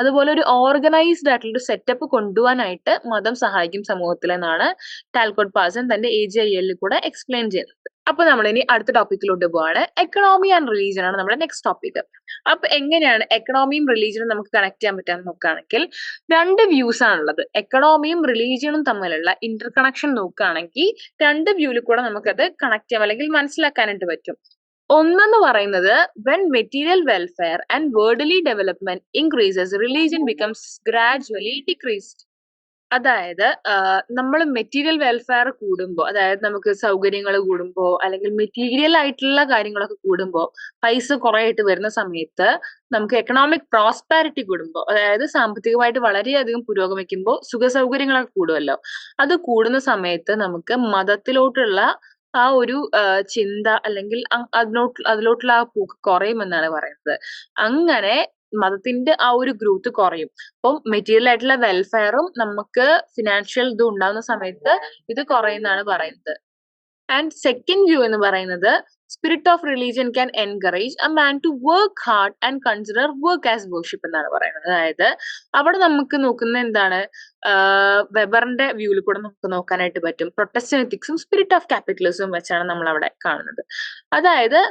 അതുപോലെ ഒരു ഓർഗനൈസ്ഡ് ആയിട്ടുള്ള ഒരു സെറ്റപ്പ് കൊണ്ടുപോകാനായിട്ട് മതം സഹായിക്കും സമൂഹത്തിലെന്നാണ് ടാൽക്കോട്ട് പാഴ്സൺ തന്റെ AGIL കൂടെ എക്സ്പ്ലെയിൻ ചെയ്യുന്നത്. അപ്പൊ നമ്മൾ ഇനി അടുത്ത ടോപ്പിക്കിലോട്ട് പോവാണ്. എക്കണോമി ആൻഡ് റിലീജിയൻ ആണ് നമ്മുടെ നെക്സ്റ്റ് ടോപ്പിക്. അപ്പൊ എങ്ങനെയാണ് എക്കണോമിയും റിലീജിയനും നമുക്ക് കണക്ട് ചെയ്യാൻ പറ്റാന്ന് നോക്കുകയാണെങ്കിൽ രണ്ട് വ്യൂസ് ആണുള്ളത്. എക്കണോമിയും റിലീജിയനും തമ്മിലുള്ള ഇന്റർ കണക്ഷൻ നോക്കുകയാണെങ്കിൽ രണ്ട് വ്യൂവിൽ കൂടെ നമുക്കത് കണക്ട് ചെയ്യാം അല്ലെങ്കിൽ മനസ്സിലാക്കാനായിട്ട് പറ്റും. ഒന്നെന്ന് പറയുന്നത് when material welfare and worldly development increases, religion becomes gradually decreased. അതായത് നമ്മൾ മെറ്റീരിയൽ വെൽഫെയർ കൂടുമ്പോൾ, അതായത് നമുക്ക് സൗകര്യങ്ങൾ കൂടുമ്പോൾ അല്ലെങ്കിൽ മെറ്റീരിയൽ ആയിട്ടുള്ള കാര്യങ്ങളൊക്കെ കൂടുമ്പോൾ, പൈസ കുറെ ആയിട്ട് വരുന്ന സമയത്ത് നമുക്ക് എക്കണോമിക് പ്രോസ്പാരിറ്റി കൂടുമ്പോൾ, അതായത് സാമ്പത്തികമായിട്ട് വളരെയധികം പുരോഗമിക്കുമ്പോൾ സുഖ സൗകര്യങ്ങളൊക്കെ കൂടുമല്ലോ. അത് കൂടുന്ന സമയത്ത് നമുക്ക് മതത്തിലോട്ടുള്ള ആ ഒരു ചിന്ത അല്ലെങ്കിൽ അതിലോട്ടുള്ള ആ പോക്ക് കുറയുമെന്നാണ് പറയുന്നത്. അങ്ങനെ മതത്തിന്റെ ആ ഒരു ഗ്രോത്ത് കുറയും. അപ്പം മെറ്റീരിയൽ ആയിട്ടുള്ള വെൽഫെയറും നമുക്ക് ഫിനാൻഷ്യൽ ഇതും ഉണ്ടാകുന്ന സമയത്ത് ഇത് കുറയുന്നതാണ് പറയുന്നത്. ആൻഡ് സെക്കൻഡ് വ്യൂ എന്ന് പറയുന്നത് spirit of religion can encourage a man to work hard and consider work as worship എന്നാണ് പറയുന്നത്. അതായത് അവിടെ നമുക്ക് നോക്കുന്ന എന്താണ്? വെബറിന്റെ വ്യൂവിൽ കൂടെ നമുക്ക് നോക്കാനായിട്ട് പറ്റും. പ്രൊട്ടസ്റ്റന്റ് എത്തിക്സും സ്പിരിറ്റ് ഓഫ് ക്യാപിറ്റലിസവും വെച്ചാണ് നമ്മൾ അവിടെ കാണുന്നത്. അതായത്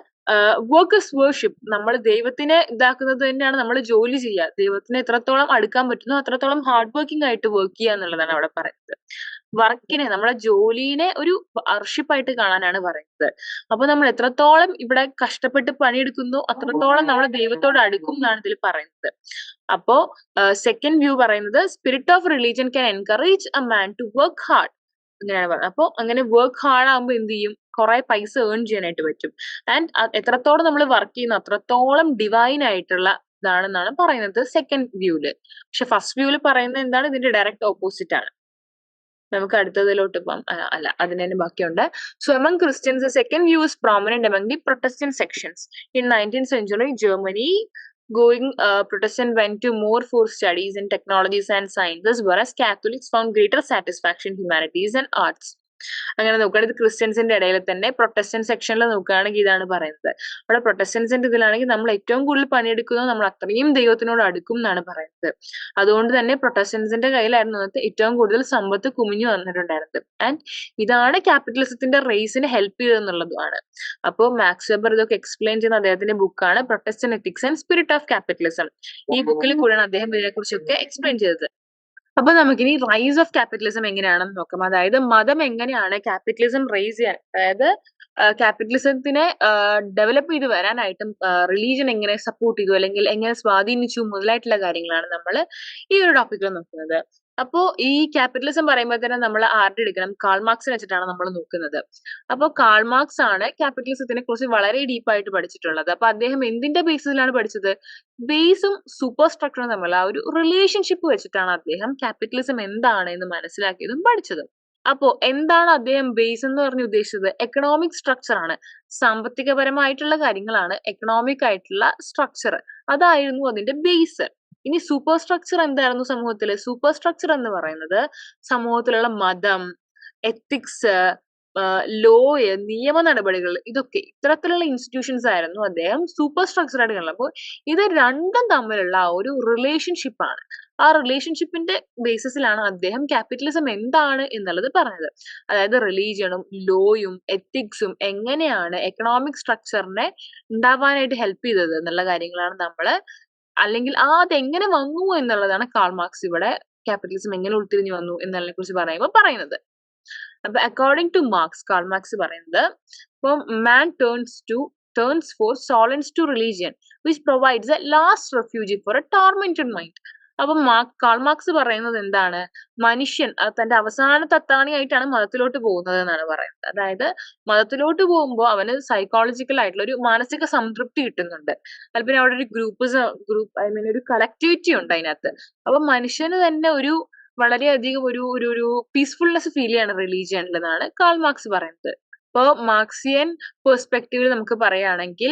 വർക്ക് ഇസ് വർഷിപ്പ്, നമ്മൾ ദൈവത്തിനെ ഇതാക്കുന്നത് തന്നെയാണ് നമ്മൾ ജോലി ചെയ്യുക. ദൈവത്തിന് എത്രത്തോളം അടുക്കാൻ പറ്റുന്നു അത്രത്തോളം ഹാർഡ് വർക്കിംഗ് ആയിട്ട് വർക്ക് ചെയ്യുക എന്നുള്ളതാണ് അവിടെ പറയുന്നത്. വർക്കിനെ, നമ്മുടെ ജോലിനെ ഒരു വർഷിപ്പായിട്ട് കാണാനാണ് പറയുന്നത്. അപ്പൊ നമ്മൾ എത്രത്തോളം ഇവിടെ കഷ്ടപ്പെട്ട് പണിയെടുക്കുന്നു അത്രത്തോളം നമ്മൾ ദൈവത്തോട് അടുക്കും എന്നാണ് ഇതിൽ പറയുന്നത്. അപ്പോ സെക്കൻഡ് വ്യൂ പറയുന്നത് spirit of religion can encourage a man to work hard, അങ്ങനെയാണ് പറയുന്നത്. അപ്പോൾ അങ്ങനെ വർക്ക് ഹാർഡ് ആകുമ്പോൾ എന്ത് ചെയ്യും? കുറെ പൈസ ഏൺ ചെയ്യാനായിട്ട് പറ്റും. ആൻഡ് എത്രത്തോളം നമ്മൾ വർക്ക് ചെയ്യുന്നു അത്രത്തോളം ഡിവൈൻ ആയിട്ടുള്ള ഇതാണെന്നാണ് പറയുന്നത് സെക്കൻഡ് വ്യൂല്. പക്ഷെ ഫസ്റ്റ് വ്യൂല് പറയുന്നത് എന്താണ്? ഇതിന്റെ ഡയറക്റ്റ് ഓപ്പോസിറ്റ് ആണ്. നമുക്ക് അടുത്തതിലോട്ട് പോകാം. അല്ല, അതിന് തന്നെ ബാക്കിയുണ്ട്. So among Christians the second view is prominent among the Protestant sections. In 19th century Germany, Protestant went to more for studies in technologies and sciences, whereas Catholics found greater satisfaction in humanities and arts. അങ്ങനെ നോക്കുകയാണെങ്കിൽ ക്രിസ്ത്യൻസിന്റെ ഇടയിൽ തന്നെ Protestant സെക്ഷനിൽ നോക്കുകയാണെങ്കിൽ ഇതാണ് പറയുന്നത്. അവിടെ പ്രൊട്ടസ്റ്റന്റ്സിന്റെ ഇതിലാണെങ്കിൽ നമ്മൾ ഏറ്റവും കൂടുതൽ പണിയെടുക്കുന്നത് നമ്മൾ അത്രയും ദൈവത്തിനോട് അടുക്കും എന്നാണ് പറയുന്നത്. അതുകൊണ്ട് തന്നെ പ്രൊട്ടസ്റ്റന്റ്സിന്റെ കയ്യിലായിരുന്നു അന്നത്തെ ഏറ്റവും കൂടുതൽ സമ്പത്ത് കുമിഞ്ഞു വന്നിട്ടുണ്ടായിരുന്നത്. ആൻഡ് ഇതാണ് ക്യാപിറ്റലിസത്തിന്റെ റേസിന് ഹെൽപ്പ് ചെയ്തെന്നുള്ളതുമാണ്. അപ്പോൾ മാക്സ് വെബർ ഇതൊക്കെ എക്സ്പ്ലെയിൻ ചെയ്യുന്ന അദ്ദേഹത്തിന്റെ ബുക്കാണ് Protestant ethics and spirit of capitalism. ഈ ബുക്കിൽ കൂടെയാണ് അദ്ദേഹം ഇതിനെക്കുറിച്ചൊക്കെ എക്സ്പ്ലെയിൻ ചെയ്തത്. അപ്പൊ നമുക്കിനി റൈസ് ഓഫ് ക്യാപിറ്റലിസം എങ്ങനെയാണെന്ന് നോക്കാം. അതായത് മതം എങ്ങനെയാണ് ക്യാപിറ്റലിസം റൈസ് ചെയ്യാൻ, അതായത് ക്യാപിറ്റലിസത്തിനെ ഡെവലപ്പ് ചെയ്ത് വരാനായിട്ടും റിലീജിയൻ എങ്ങനെ സപ്പോർട്ട് ചെയ്തു അല്ലെങ്കിൽ എങ്ങനെ സ്വാധീനിച്ചു മുതലായിട്ടുള്ള കാര്യങ്ങളാണ് നമ്മൾ ഈ ഒരു ടോപ്പിക്കിൽ നോക്കുന്നത്. അപ്പോ ഈ ക്യാപിറ്റലിസം പറയുമ്പോൾ തന്നെ നമ്മൾ ആരുടെ എടുക്കണം? കാൾ മാർക്സിനെ വെച്ചിട്ടാണ് നമ്മൾ നോക്കുന്നത്. അപ്പോൾ കാൾ മാർക്സ് ആണ് ക്യാപിറ്റലിസത്തിനെ കുറിച്ച് വളരെ ഡീപ്പായിട്ട് പഠിച്ചിട്ടുള്ളത്. അപ്പൊ അദ്ദേഹം എന്തിന്റെ ബേസിസിലാണ് പഠിച്ചത്? ബേസും സൂപ്പർ സ്ട്രക്ചറും തമ്മിലുള്ള ആ ഒരു റിലേഷൻഷിപ്പ് വെച്ചിട്ടാണ് അദ്ദേഹം ക്യാപിറ്റലിസം എന്താണ് എന്ന് മനസ്സിലാക്കിയതും പഠിച്ചതും. അപ്പോ എന്താണ് അദ്ദേഹം ബേസ് എന്ന് പറഞ്ഞ് ഉദ്ദേശിച്ചത്? എക്കണോമിക് സ്ട്രക്ചർ ആണ്. സാമ്പത്തികപരമായിട്ടുള്ള കാര്യങ്ങളാണ് എക്കണോമിക് ആയിട്ടുള്ള സ്ട്രക്ചർ. അതായിരുന്നു അതിന്റെ ബേസ്. ഇനി സൂപ്പർ സ്ട്രക്ചർ എന്തായിരുന്നു സമൂഹത്തില്? സൂപ്പർ സ്ട്രക്ചർ എന്ന് പറയുന്നത് സമൂഹത്തിലുള്ള മതം, എത്തിക്സ്, ലോയ്, നിയമ നടപടികൾ, ഇതൊക്കെ ഇത്തരത്തിലുള്ള ഇൻസ്റ്റിറ്റ്യൂഷൻസ് ആയിരുന്നു അദ്ദേഹം സൂപ്പർ സ്ട്രക്ചർ ആയിട്ട് കണ്ടത്. അപ്പോൾ ഇത് രണ്ടും തമ്മിലുള്ള ആ ഒരു റിലേഷൻഷിപ്പ് ആണ്. ആ റിലേഷൻഷിപ്പിന്റെ ബേസിസിലാണ് അദ്ദേഹം ക്യാപിറ്റലിസം എന്താണ് എന്നുള്ളത് പറഞ്ഞത്. അതായത് റിലീജിയണും ലോയും എത്തിക്സും എങ്ങനെയാണ് എക്കണോമിക് സ്ട്രക്ചറിനെ ഉണ്ടാവാനായിട്ട് ഹെൽപ്പ് ചെയ്തത് എന്നുള്ള കാര്യങ്ങളാണ് നമ്മള്, അല്ലെങ്കിൽ അതെങ്ങനെ വന്നു എന്നുള്ളതാണ് കാൾ മാർക്സ് ഇവിടെ ക്യാപിറ്റലിസം എങ്ങനെ ഉൾത്തിരിഞ്ഞു വന്നു എന്നതിനെ കുറിച്ച് പറയുമ്പോൾ പറയുന്നത്. അപ്പൊ according to Marx, Karl Marx പറയുന്നത്, ഇപ്പം man turns for solace to religion which provides a last refuge for a tormented mind. അപ്പൊ കാൾ മാർക്സ് പറയുന്നത് എന്താണ്? മനുഷ്യൻ തന്റെ അവസാനത്തെ അത്താണിയായിട്ടാണ് മതത്തിലോട്ട് പോകുന്നത് എന്നാണ് പറയുന്നത്. അതായത് മതത്തിലോട്ട് പോകുമ്പോൾ അവന് സൈക്കോളജിക്കൽ ആയിട്ടുള്ള ഒരു മാനസിക സംതൃപ്തി കിട്ടുന്നുണ്ട്. അതുപോലെ അവിടെ ഒരു ഒരു കളക്ടിവിറ്റി ഉണ്ട് അതിനകത്ത്. അപ്പൊ മനുഷ്യന് തന്നെ ഒരു വളരെയധികം ഒരു ഒരു ഒരു പീസ്ഫുൾനെസ് ഫീൽ ചെയ്യാണ് റിലീജിയനിലെന്നാണ് കാൾ മാർക്സ് പറയുന്നത്. ഇപ്പോ മാർക്സിയൻ പെർസ്പെക്റ്റീവിൽ നമുക്ക് പറയുകയാണെങ്കിൽ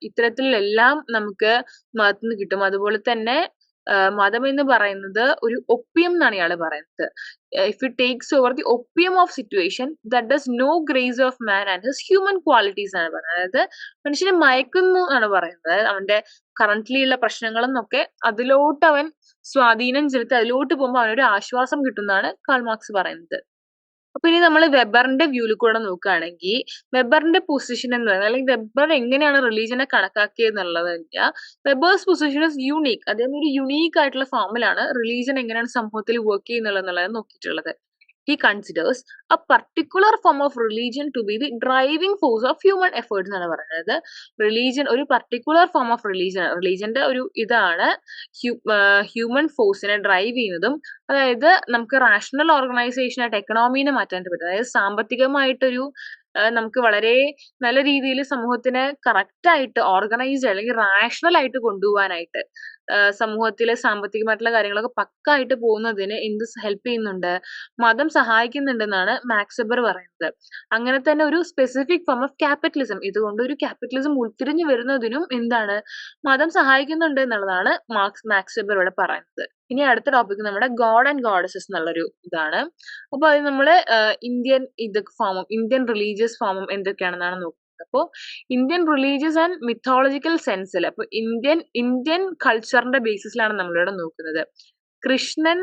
ഇത്തരത്തിലെല്ലാം നമുക്ക് മതത്തിൽ നിന്ന് കിട്ടും. അതുപോലെ തന്നെ മതം എന്ന് പറയുന്നത് ഒരു ഒപ്പിയം എന്നാണ് ഇയാൾ പറയുന്നത്. If it takes over the opium of situation that does no grace of man and his human qualities ആണ് പറയുന്നത്. അതായത് മനുഷ്യനെ മയക്കുന്നു എന്നാണ് പറയുന്നത്. അവന്റെ കറന്റ്ലി ഉള്ള പ്രശ്നങ്ങളെന്നൊക്കെ അതിലോട്ട് അവൻ സ്വാധീനം ചെലുത്തി അതിലോട്ട് പോകുമ്പോൾ അവനൊരു ആശ്വാസം കിട്ടുന്നതാണ് കാൾ മാർക്സ് പറയുന്നത്. അപ്പൊ ഇനി നമ്മൾ വെബറിന്റെ വ്യൂവിൽ കൂടെ നോക്കുകയാണെങ്കിൽ വെബറിന്റെ പൊസിഷൻ എന്ന് പറയുന്നത്, അല്ലെങ്കിൽ വെബർ എങ്ങനെയാണ് റിലീജിയനെ കണക്കാക്കിയത് എന്നുള്ളത് കഴിഞ്ഞാൽ, വെബേഴ്സ് പൊസിഷൻ ഇസ് യൂണീക്ക്. അദ്ദേഹം ഒരു യുണീക്ക് ആയിട്ടുള്ള ഫോമിലാണ് റിലീജിയൻ എങ്ങനെയാണ് സമൂഹത്തിൽ work ചെയ്യുന്നുള്ളത് നോക്കിയിട്ടുള്ളത്. He considers a particular form of religion to be the driving force of human efforts എന്നാണ് പറയുന്നത്. റിലീജിയൻ ഒരു പർട്ടിക്കുലർ ഫോം ഓഫ് റിലീജിയന്റെ ഒരു ഇതാണ് ഹ്യൂമൻ ഫോഴ്സിനെ ഡ്രൈവ് ചെയ്യുന്നതും. അതായത് നമുക്ക് റാഷണൽ ഓർഗനൈസേഷൻ ആയിട്ട് എക്കണോമീനെ മാറ്റാൻ പറ്റും. അതായത് സാമ്പത്തികമായിട്ടൊരു നമുക്ക് വളരെ നല്ല രീതിയിൽ സമൂഹത്തിനെ കറക്റ്റ് ആയിട്ട് ഓർഗനൈസ്ഡ് അല്ലെങ്കിൽ റാഷണൽ ആയിട്ട് കൊണ്ടുപോകാനായിട്ട് സമൂഹത്തിലെ സാമ്പത്തികമായിട്ടുള്ള കാര്യങ്ങളൊക്കെ പക്കായിട്ട് പോകുന്നതിന് എന്ത് ഹെൽപ്പ് ചെയ്യുന്നുണ്ട്? മതം സഹായിക്കുന്നുണ്ടെന്നാണ് മാക്സ് വെബർ പറയുന്നത്. അങ്ങനെ തന്നെ ഒരു സ്പെസിഫിക് ഫോം ഓഫ് ക്യാപിറ്റലിസം, ഇതുകൊണ്ട് ഒരു ക്യാപിറ്റലിസം ഉൾത്തിരിഞ്ഞു വരുന്നതിനും എന്താണ്? മതം സഹായിക്കുന്നുണ്ട് എന്നുള്ളതാണ് മാക്സ് വെബർ ഇവിടെ പറയുന്നത്. ഇനി അടുത്ത ടോപ്പിക് നമ്മുടെ ഗോഡ് ആൻഡ് ഗോഡസസ് എന്നുള്ളൊരു ഇതാണ്. അപ്പൊ അത് നമ്മള് ഇന്ത്യൻ റിലീജിയസ് ഫോമും എന്തൊക്കെയാണെന്നാണ് നോക്കുന്നത്. അപ്പോ ഇന്ത്യൻ റിലീജിയസ് ആൻഡ് മിത്തോളജിക്കൽ സെൻസിൽ, അപ്പൊ ഇന്ത്യൻ കൾച്ചറിന്റെ ബേസിസിലാണ് നമ്മളിവിടെ നോക്കുന്നത്. കൃഷ്ണൻ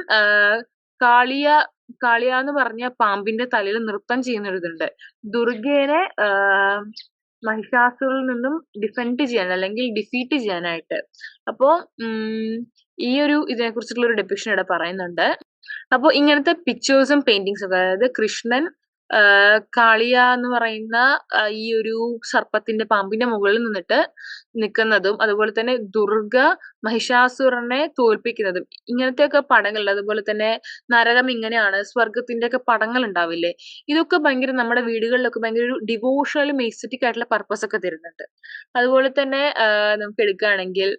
കാളിയ എന്ന് പറഞ്ഞ പാമ്പിന്റെ തലയിൽ നൃത്തം ചെയ്യുന്നൊരിതുണ്ട്. ദുർഗേനെ മഹിഷാസുറിൽ നിന്നും ഡിഫെൻഡ് ചെയ്യാൻ അല്ലെങ്കിൽ ഡിഫീറ്റ് ചെയ്യാനായിട്ട്. അപ്പോ ഈ ഒരു ഇതിനെ കുറിച്ചിട്ടുള്ള ഒരു ഡെപ്പിക്ഷൻ ഇവിടെ പറയുന്നുണ്ട്. അപ്പൊ ഇങ്ങനത്തെ പിക്ചേഴ്സും പെയിന്റിങ്സും ഒക്കെ, അതായത് കൃഷ്ണൻ കാളിയ എന്ന് പറയുന്ന ഈ ഒരു സർപ്പത്തിന്റെ പാമ്പിന്റെ മുകളിൽ നിന്നിട്ട് നിൽക്കുന്നതും, അതുപോലെ തന്നെ ദുർഗ മഹിഷാസുരനെ തോൽപ്പിക്കുന്നതും, ഇങ്ങനത്തെയൊക്കെ പടങ്ങൾ, അതുപോലെ തന്നെ നരകം ഇങ്ങനെയാണ്, സ്വർഗത്തിന്റെ ഒക്കെ പടങ്ങൾ ഉണ്ടാവില്ലേ, ഇതൊക്കെ ഭയങ്കര നമ്മുടെ വീടുകളിലൊക്കെ ഭയങ്കര ഒരു ഡിവോഷണലും എസ്തെറ്റിക് ആയിട്ടുള്ള പർപ്പസ് ഒക്കെ തരുന്നുണ്ട്. അതുപോലെ തന്നെ നമുക്ക് എടുക്കുകയാണെങ്കിൽ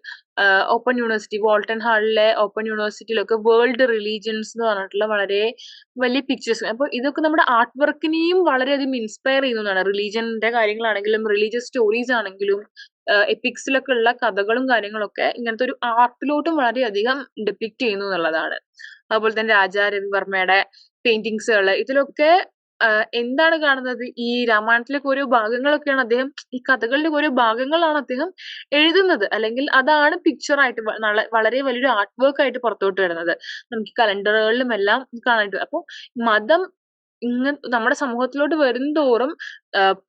ഓപ്പൺ യൂണിവേഴ്സിറ്റി, വോൾട്ടൺ ഹാളിലെ ഓപ്പൺ യൂണിവേഴ്സിറ്റിയിലൊക്കെ വേൾഡ് റിലീജിയൻസ് എന്ന് പറഞ്ഞിട്ടുള്ള വളരെ വലിയ പിക്ചേഴ്സ്. അപ്പൊ ഇതൊക്കെ നമ്മുടെ ആർട്ട് വർക്കിനെയും വളരെയധികം ഇൻസ്പയർ ചെയ്യുന്നതാണ്. റിലീജിയന്റെ കാര്യങ്ങളാണെങ്കിലും റിലീജിയസ് സ്റ്റോറീസ് ആണെങ്കിലും എപ്പിക്സിലൊക്കെ ഉള്ള കഥകളും കാര്യങ്ങളൊക്കെ ഇങ്ങനത്തെ ഒരു ആർട്ടിലോട്ടും വളരെയധികം ഡെപ്പിക്ട് ചെയ്യുന്നു എന്നുള്ളതാണ്. അതുപോലെ തന്നെ രാജാ രവിവർമ്മയുടെ പെയിന്റിങ്സുകൾ, ഇതിലൊക്കെ എന്താണ് കാണുന്നത്, ഈ രാമായണത്തിലേക്ക് ഓരോ ഭാഗങ്ങളൊക്കെയാണ് അദ്ദേഹം, ഈ കഥകളിലെ ഓരോ ഭാഗങ്ങളാണ് അദ്ദേഹം എഴുതുന്നത്, അല്ലെങ്കിൽ അതാണ് പിക്ചറായിട്ട് വളരെ വലിയൊരു ആർട്ട് വർക്ക് ആയിട്ട് പുറത്തോട്ട് വരുന്നത്. നമുക്ക് കലണ്ടറുകളിലും എല്ലാം കാണാൻ പറ്റും. അപ്പൊ മതം നമ്മുടെ സമൂഹത്തിലോട്ട് വരുംതോറും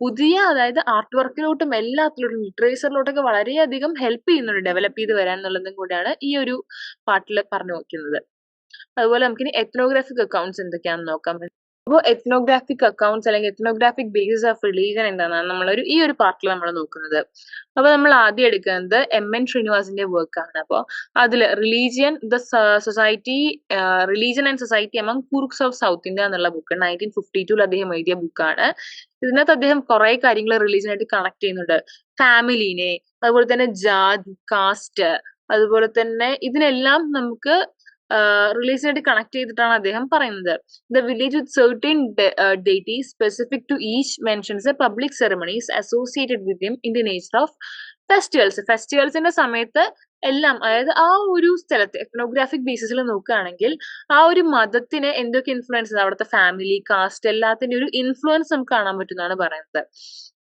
പുതിയ, അതായത് ആർട്ട് വർക്കിലോട്ടും എല്ലാത്തിലോട്ടും ലിറ്ററേച്ചറിലോട്ടൊക്കെ വളരെയധികം ഹെൽപ്പ് ചെയ്യുന്നുണ്ട് ഡെവലപ്പ് ചെയ്ത് വരാൻ എന്നുള്ളതും കൂടിയാണ് ഈ ഒരു പാർട്ടിൽ പറഞ്ഞു വെക്കുന്നത്. അതുപോലെ നമുക്കിനി എത്നോഗ്രാഫിക് അക്കൗണ്ട്സ് എന്തൊക്കെയാണെന്ന് നോക്കാം. അപ്പോൾ എത്നോഗ്രാഫിക് അക്കൗണ്ട്സ് അല്ലെങ്കിൽ എത്നോഗ്രാഫിക് ബേസിസ് ഓഫ് റിലീജിയൻ എന്താണെന്നാണ് നമ്മളൊരു ഈ ഒരു പാർട്ടിൽ നമ്മൾ നോക്കുന്നത്. അപ്പൊ നമ്മൾ ആദ്യം എടുക്കുന്നത് M.N. ശ്രീനിവാസിന്റെ വർക്ക് ആണ്. അപ്പോൾ അതിൽ religion and society among Coorgs of south India എന്നുള്ള ബുക്ക് 1952 അദ്ദേഹം എഴുതിയ ബുക്കാണ്. ഇതിനകത്ത് അദ്ദേഹം കുറെ കാര്യങ്ങൾ റിലീജിയനായിട്ട് കണക്ട് ചെയ്യുന്നുണ്ട്. ഫാമിലിനെ, അതുപോലെ തന്നെ ജാതി, കാസ്റ്റ്, അതുപോലെ തന്നെ ഇതിനെല്ലാം നമുക്ക് റിലീജിയനായിട്ട് കണക്ട് ചെയ്തിട്ടാണ് അദ്ദേഹം പറയുന്നത്. The village with certain deities specific to each mentions the public ceremonies associated with them in the nature of festivals. ഫെസ്റ്റിവൽസിന്റെ സമയത്ത് എല്ലാം, അതായത് ആ ഒരു സ്ഥലത്ത് എത്നോഗ്രാഫിക് ബേസിസിൽ നോക്കുകയാണെങ്കിൽ ആ ഒരു മതത്തിന് എന്തൊക്കെ ഇൻഫ്ലുവൻസ്, അവിടുത്തെ ഫാമിലി, കാസ്റ്റ്, എല്ലാത്തിന്റെ ഒരു ഇൻഫ്ലുവൻസ് നമുക്ക് കാണാൻ പറ്റുന്നതാണ് പറയുന്നത്.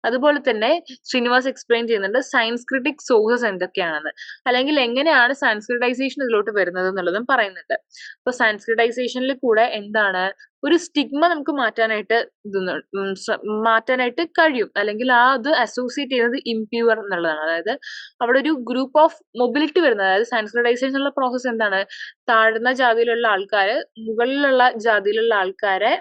അതുപോലെ തന്നെ ശ്രീനിവാസ് എക്സ്പ്ലെയിൻ ചെയ്യുന്നുണ്ട് സയൻസ്ക്രിറ്റിക് സോഴ്സസ് എന്തൊക്കെയാണെന്ന്, അല്ലെങ്കിൽ എങ്ങനെയാണ് സാൻസ്ക്രിറ്റൈസേഷൻ ഇതിലോട്ട് വരുന്നത് എന്നുള്ളതും പറയുന്നുണ്ട്. അപ്പൊ സാൻസ്ക്രിറ്റൈസേഷനിൽ കൂടെ എന്താണ് ഒരു സ്റ്റിഗ്മ നമുക്ക് മാറ്റാനായിട്ട് കഴിയും, അല്ലെങ്കിൽ അത് അസോസിയേറ്റ് ചെയ്യുന്നത് ഇംപ്യൂർ എന്നുള്ളതാണ്. അതായത് അവിടെ ഒരു ഗ്രൂപ്പ് ഓഫ് മൊബിലിറ്റി വരുന്നത്, അതായത് സാൻസ്ക്രിറ്റൈസേഷനുള്ള പ്രോസസ് എന്താണ്, താഴ്ന്ന ജാതിയിലുള്ള ആൾക്കാര് മുകളിലുള്ള ജാതിയിലുള്ള ആൾക്കാരെ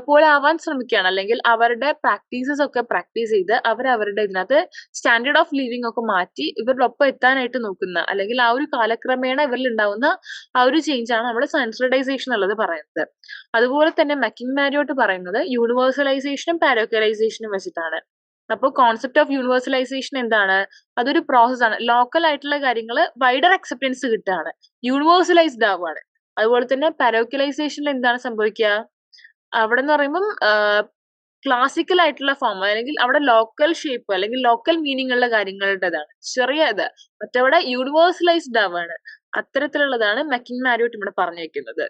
പോലെ ആവാൻ ശ്രമിക്കുകയാണ്, അല്ലെങ്കിൽ അവരുടെ പ്രാക്ടീസസ് ഒക്കെ പ്രാക്ടീസ് ചെയ്ത് അവരവരുടെ ഇതിനകത്ത് സ്റ്റാൻഡേർഡ് ഓഫ് ലിവിംഗ് ഒക്കെ മാറ്റി ഇവരുടെ ഒപ്പം എത്താനായിട്ട് നോക്കുന്ന, അല്ലെങ്കിൽ ആ ഒരു കാലക്രമേണ ഇവരിൽ ഉണ്ടാവുന്ന ആ ഒരു ചേഞ്ച് ആണ് നമ്മുടെ സെൻസിറ്റൈസേഷൻ ഉള്ളത് പറയുന്നത്. അതുപോലെ തന്നെ മക്കിൻ മാരിയോട്ട് പറയുന്നത് യൂണിവേഴ്സലൈസേഷനും പാരോക്കലൈസേഷനും വെച്ചിട്ടാണ്. അപ്പൊ കോൺസെപ്റ്റ് ഓഫ് യൂണിവേഴ്സലൈസേഷൻ എന്താണ്, അതൊരു പ്രോസസ് ആണ്. ലോക്കൽ ആയിട്ടുള്ള കാര്യങ്ങൾ വൈഡർ അക്സെപ്റ്റൻസ് കിട്ടുകയാണ്, യൂണിവേഴ്സലൈസ്ഡ് ആവുകയാണ്. അതുപോലെ തന്നെ പാരോക്കലൈസേഷനിൽ എന്താണ് സംഭവിക്കുക, അവിടെ എന്ന് പറയുമ്പം ക്ലാസിക്കൽ ആയിട്ടുള്ള ഫോം, അല്ലെങ്കിൽ അവിടെ ലോക്കൽ ഷേപ്പ് അല്ലെങ്കിൽ ലോക്കൽ മീനിങ് ഉള്ള കാര്യങ്ങളുടേതാണ് ചെറിയ ഇത്, മറ്റവിടെ യൂണിവേഴ്സലൈസ്ഡ് ആവാണ്. അത്തരത്തിലുള്ളതാണ് മക്കിൻ മാരിയോട്ട് ഇവിടെ പറഞ്ഞു വെക്കുന്നത്.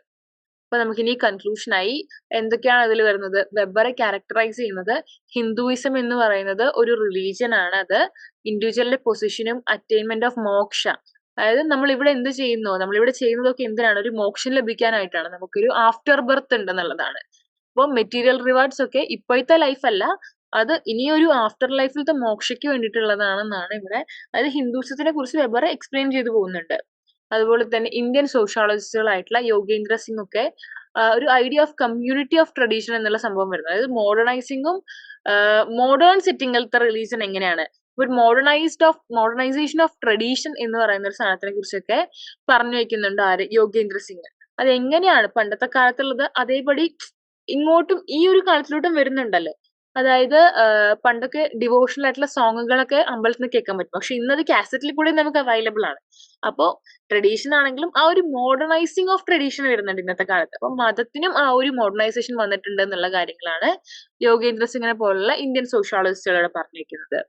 അപ്പൊ നമുക്കിനി കൺക്ലൂഷനായി എന്തൊക്കെയാണ് അതിൽ വരുന്നത്. വെബറെ ക്യാരക്ടറൈസ് ചെയ്യുന്നത് ഹിന്ദുയിസം എന്ന് പറയുന്നത് ഒരു റിലീജിയൻ ആണ്. അത് ഇൻഡിവിജ്വലിന്റെ പൊസിഷനും അറ്റൈൻമെന്റ് ഓഫ് മോക്ഷ, അതായത് നമ്മൾ ഇവിടെ എന്ത് ചെയ്യുന്നു, നമ്മളിവിടെ ചെയ്യുന്നതൊക്കെ എന്തിനാണ്, ഒരു മോക്ഷം ലഭിക്കാനായിട്ടാണ്, നമുക്കൊരു ആഫ്റ്റർ ബർത്ത് ഉണ്ടെന്നുള്ളതാണ്. അപ്പോൾ മെറ്റീരിയൽ റിവാർഡ്സ് ഒക്കെ ഇപ്പോഴത്തെ ലൈഫ് അല്ല, അത് ഇനിയൊരു ആഫ്റ്റർ ലൈഫിലത്തെ മോക്ഷയ്ക്ക് വേണ്ടിയിട്ടുള്ളതാണെന്നാണ് ഇവിടെ, അതായത് ഹിന്ദുസത്തിനെ കുറിച്ച് വെബർ എക്സ്പ്ലെയിൻ ചെയ്തു പോകുന്നുണ്ട്. അതുപോലെ തന്നെ ഇന്ത്യൻ സോഷ്യോളജിസ്റ്റുകളായിട്ടുള്ള യോഗേന്ദ്ര സിംഗ് ഒക്കെ ഒരു idea of community of tradition എന്നുള്ള സംഭവം വരുന്നത്, അതായത് മോഡേണൈസിങ്ങും മോഡേൺ സെറ്റിംഗിലത്തെ റിലീജിയൻ എങ്ങനെയാണ്, ഒരു മോഡേണൈസേഷൻ ഓഫ് ട്രഡീഷൻ എന്ന് പറയുന്ന ഒരു സാധനത്തിനെ കുറിച്ചൊക്കെ പറഞ്ഞു വെക്കുന്നുണ്ട് ആര്, യോഗേന്ദ്ര സിംഗ്. അത് എങ്ങനെയാണ് പണ്ടത്തെ കാലത്തുള്ളത് അതേപടി ഇങ്ങോട്ടും ഈ ഒരു കാലത്തിലോട്ടും വരുന്നുണ്ടല്ലോ. അതായത് പണ്ടൊക്കെ ഡിവോഷണൽ ആയിട്ടുള്ള സോങ്ങുകളൊക്കെ അമ്പലത്തിൽ നിന്ന് കേൾക്കാൻ പറ്റും, പക്ഷെ ഇന്നത് കാസറ്റിൽ കൂടെ നമുക്ക് അവൈലബിൾ ആണ്. അപ്പോ ട്രഡീഷൻ ആണെങ്കിലും ആ ഒരു മോഡേണൈസിങ് ഓഫ് ട്രഡീഷൻ വരുന്നുണ്ട് ഇന്നത്തെ കാലത്ത്. അപ്പൊ മതത്തിനും ആ ഒരു മോഡേണൈസേഷൻ വന്നിട്ടുണ്ട് എന്നുള്ള കാര്യങ്ങളാണ് യോഗേന്ദ്ര സിംഗിനെ പോലുള്ള ഇന്ത്യൻ സോഷ്യോളജിസ്റ്റുകളോട് പറഞ്ഞിരിക്കുന്നത്.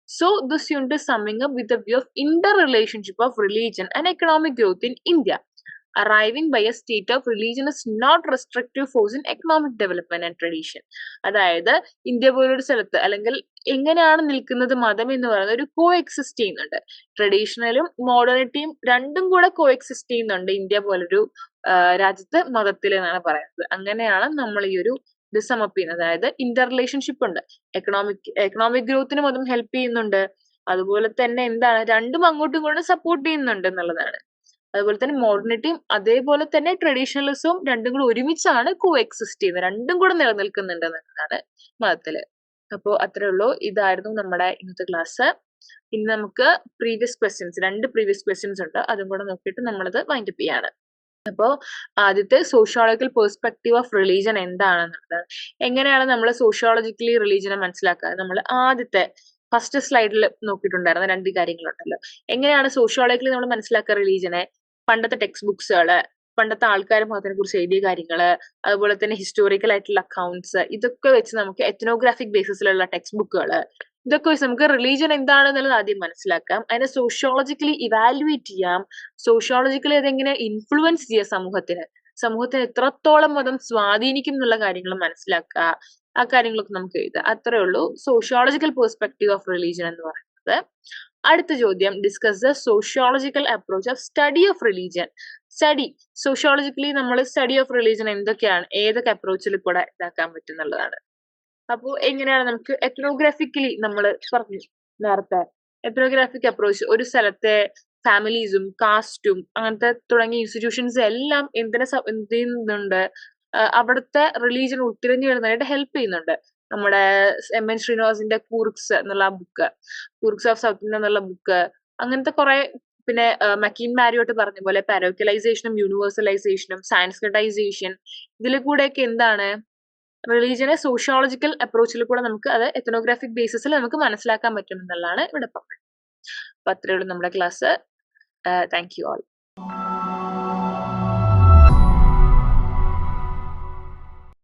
So this unit is summing up with a view of interrelationship of religion and economic growth in India. Arriving by a state of religion is not restrictive force in economic development and tradition. അതായത് India പോലൊരു സ്ഥലത്ത് അല്ലെങ്കിൽ എങ്ങനെയാണ് നിൽക്കുന്നത് മതം എന്ന് പറയുന്നത് ഒരു കോ എക്സിസ്റ്റ് ചെയ്യുന്നുണ്ട്. ട്രഡീഷണലും മോഡേണിറ്റിയും രണ്ടും കൂടെ കോ എക്സിസ്റ്റ് ചെയ്യുന്നുണ്ട് ഇന്ത്യ പോലൊരു രാജ്യത്ത് മതത്തിൽ എന്നാണ് പറയുന്നത്. അങ്ങനെയാണ് നമ്മൾ ഈ ഒരു ഇത് സമപ്പ് ചെയ്യുന്നത്. അതായത് ഇന്റർ റിലേഷൻഷിപ്പ് ഉണ്ട്, എക്കണോമിക് ഗ്രോത്തിനും അതും ഹെൽപ്പ് ചെയ്യുന്നുണ്ട്. അതുപോലെ തന്നെ എന്താണ്, രണ്ടും അങ്ങോട്ടും ഇങ്ങോട്ടും സപ്പോർട്ട് ചെയ്യുന്നുണ്ട് എന്നുള്ളതാണ്. അതുപോലെ തന്നെ മോഡേണിറ്റിയും അതേപോലെ തന്നെ ട്രഡീഷണലിസവും രണ്ടും കൂടെ ഒരുമിച്ചാണ് കോ എക്സിസ്റ്റ് ചെയ്യുന്നത്, രണ്ടും കൂടെ നിലനിൽക്കുന്നുണ്ട് എന്നുള്ളതാണ് മതത്തില്. അപ്പോൾ അത്രേ ഉള്ളൂ. ഇതായിരുന്നു നമ്മുടെ ഇന്നത്തെ ക്ലാസ്. ഇനി നമുക്ക് രണ്ട് പ്രീവിയസ് ക്വസ്റ്റ്യൻസ് ഉണ്ട്, അതും കൂടെ നോക്കിയിട്ട് നമ്മളത് വൈൻഡപ്പ് ചെയ്യാണ്. അപ്പോ ആദ്യത്തെ സോഷ്യോളജിക്കൽ പെർസ്പെക്റ്റീവ് ഓഫ് റിലീജിയൻ എന്താണെന്നുള്ളത്, എങ്ങനെയാണ് നമ്മൾ സോഷ്യോളജിക്കലി റിലീജിയനെ മനസ്സിലാക്കുക, നമ്മൾ ആദ്യത്തെ ഫസ്റ്റ് സ്ലൈഡിൽ നോക്കിയിട്ടുണ്ടായിരുന്ന രണ്ട് കാര്യങ്ങളുണ്ടല്ലോ. എങ്ങനെയാണ് സോഷ്യോളജിക്കലി നമ്മൾ മനസ്സിലാക്കുക റിലീജിയനെ, പണ്ടത്തെ ടെക്സ്റ്റ് ബുക്സുകള്, പണ്ടത്തെ ആൾക്കാരും അതിനെ കുറിച്ച് എഴുതിയ കാര്യങ്ങള്, അതുപോലെ തന്നെ ഹിസ്റ്റോറിക്കൽ ആയിട്ടുള്ള അക്കൗണ്ട്സ്, ഇതൊക്കെ വെച്ച് നമുക്ക് എത്നോഗ്രാഫിക് ബേസിസിലുള്ള ടെക്സ്റ്റ് ബുക്കുകള്, ഇതൊക്കെ വെച്ച് നമുക്ക് റിലീജിയൻ എന്താണെന്നുള്ളത് ആദ്യം മനസ്സിലാക്കാം. അതിനെ സോഷ്യോളജിക്കലി ഇവാലുവേറ്റ് ചെയ്യാം, സോഷ്യോളജിക്കലി അതെങ്ങനെ ഇൻഫ്ലുവൻസ് ചെയ്യാം സമൂഹത്തിന്, സമൂഹത്തെ എത്രത്തോളം മതം സ്വാധീനിക്കും എന്നുള്ള കാര്യങ്ങൾ മനസ്സിലാക്കുക. ആ കാര്യങ്ങളൊക്കെ നമുക്ക് എഴുതാം. അത്രേ ഉള്ളൂ സോഷ്യോളജിക്കൽ പെർസ്പെക്റ്റീവ് ഓഫ് റിലീജിയൻ എന്ന് പറയുന്നത്. അടുത്ത ചോദ്യം, discuss the sociological approach of study of religion. Study sociologically നമ്മൾ സ്റ്റഡി ഓഫ് റിലീജിയൻ എന്തൊക്കെയാണ്, ഏതൊക്കെ അപ്രോച്ചിൽ കൂടെ ഇതാക്കാൻ പറ്റുന്നുള്ളതാണ്. അപ്പോൾ എങ്ങനെയാണ് നമുക്ക് എത്നോഗ്രാഫിക്കലി നമ്മൾ പറഞ്ഞു നേരത്തെ, എത്നോഗ്രാഫിക് അപ്രോച്ച് ഒരു സ്ഥലത്തെ ഫാമിലീസും കാസ്റ്റും അങ്ങനത്തെ തുടങ്ങിയ ഇൻസ്റ്റിറ്റ്യൂഷൻസ് എല്ലാം എന്ത് ചെയ്യുന്നുണ്ട്, അവിടുത്തെ റിലീജിയൻ ഉൾത്തിരിഞ്ഞു വരുന്നതായിട്ട് ഹെൽപ്പ് ചെയ്യുന്നുണ്ട്. നമ്മുടെ എം.എൻ. ശ്രീനിവാസിന്റെ കൂർഗ്സ് എന്നുള്ള ബുക്ക്, കൂർഗ്സ് ഓഫ് സൗത്ത് ഇന്ത്യ എന്നുള്ള ബുക്ക്, അങ്ങനത്തെ കുറെ, പിന്നെ മക്കീൻ മാരിയോട്ട് പറഞ്ഞ പോലെ പാരോക്കലൈസേഷനും യൂണിവേഴ്സലൈസേഷനും സയൻസ്കട്ടൈസേഷൻ, ഇതിൽ കൂടെയൊക്കെ എന്താണ് റിലീജിയനെ സോഷ്യോളജിക്കൽ അപ്രോച്ചിൽ കൂടെ നമുക്ക് അത് എത്നോഗ്രാഫിക് ബേസിസിൽ നമുക്ക് മനസ്സിലാക്കാൻ പറ്റും എന്നുള്ളതാണ് ഇവിടെ പറഞ്ഞത്. അപ്പൊ അത്രയേ ഉള്ളൂ നമ്മുടെ ക്ലാസ്. Thank you all.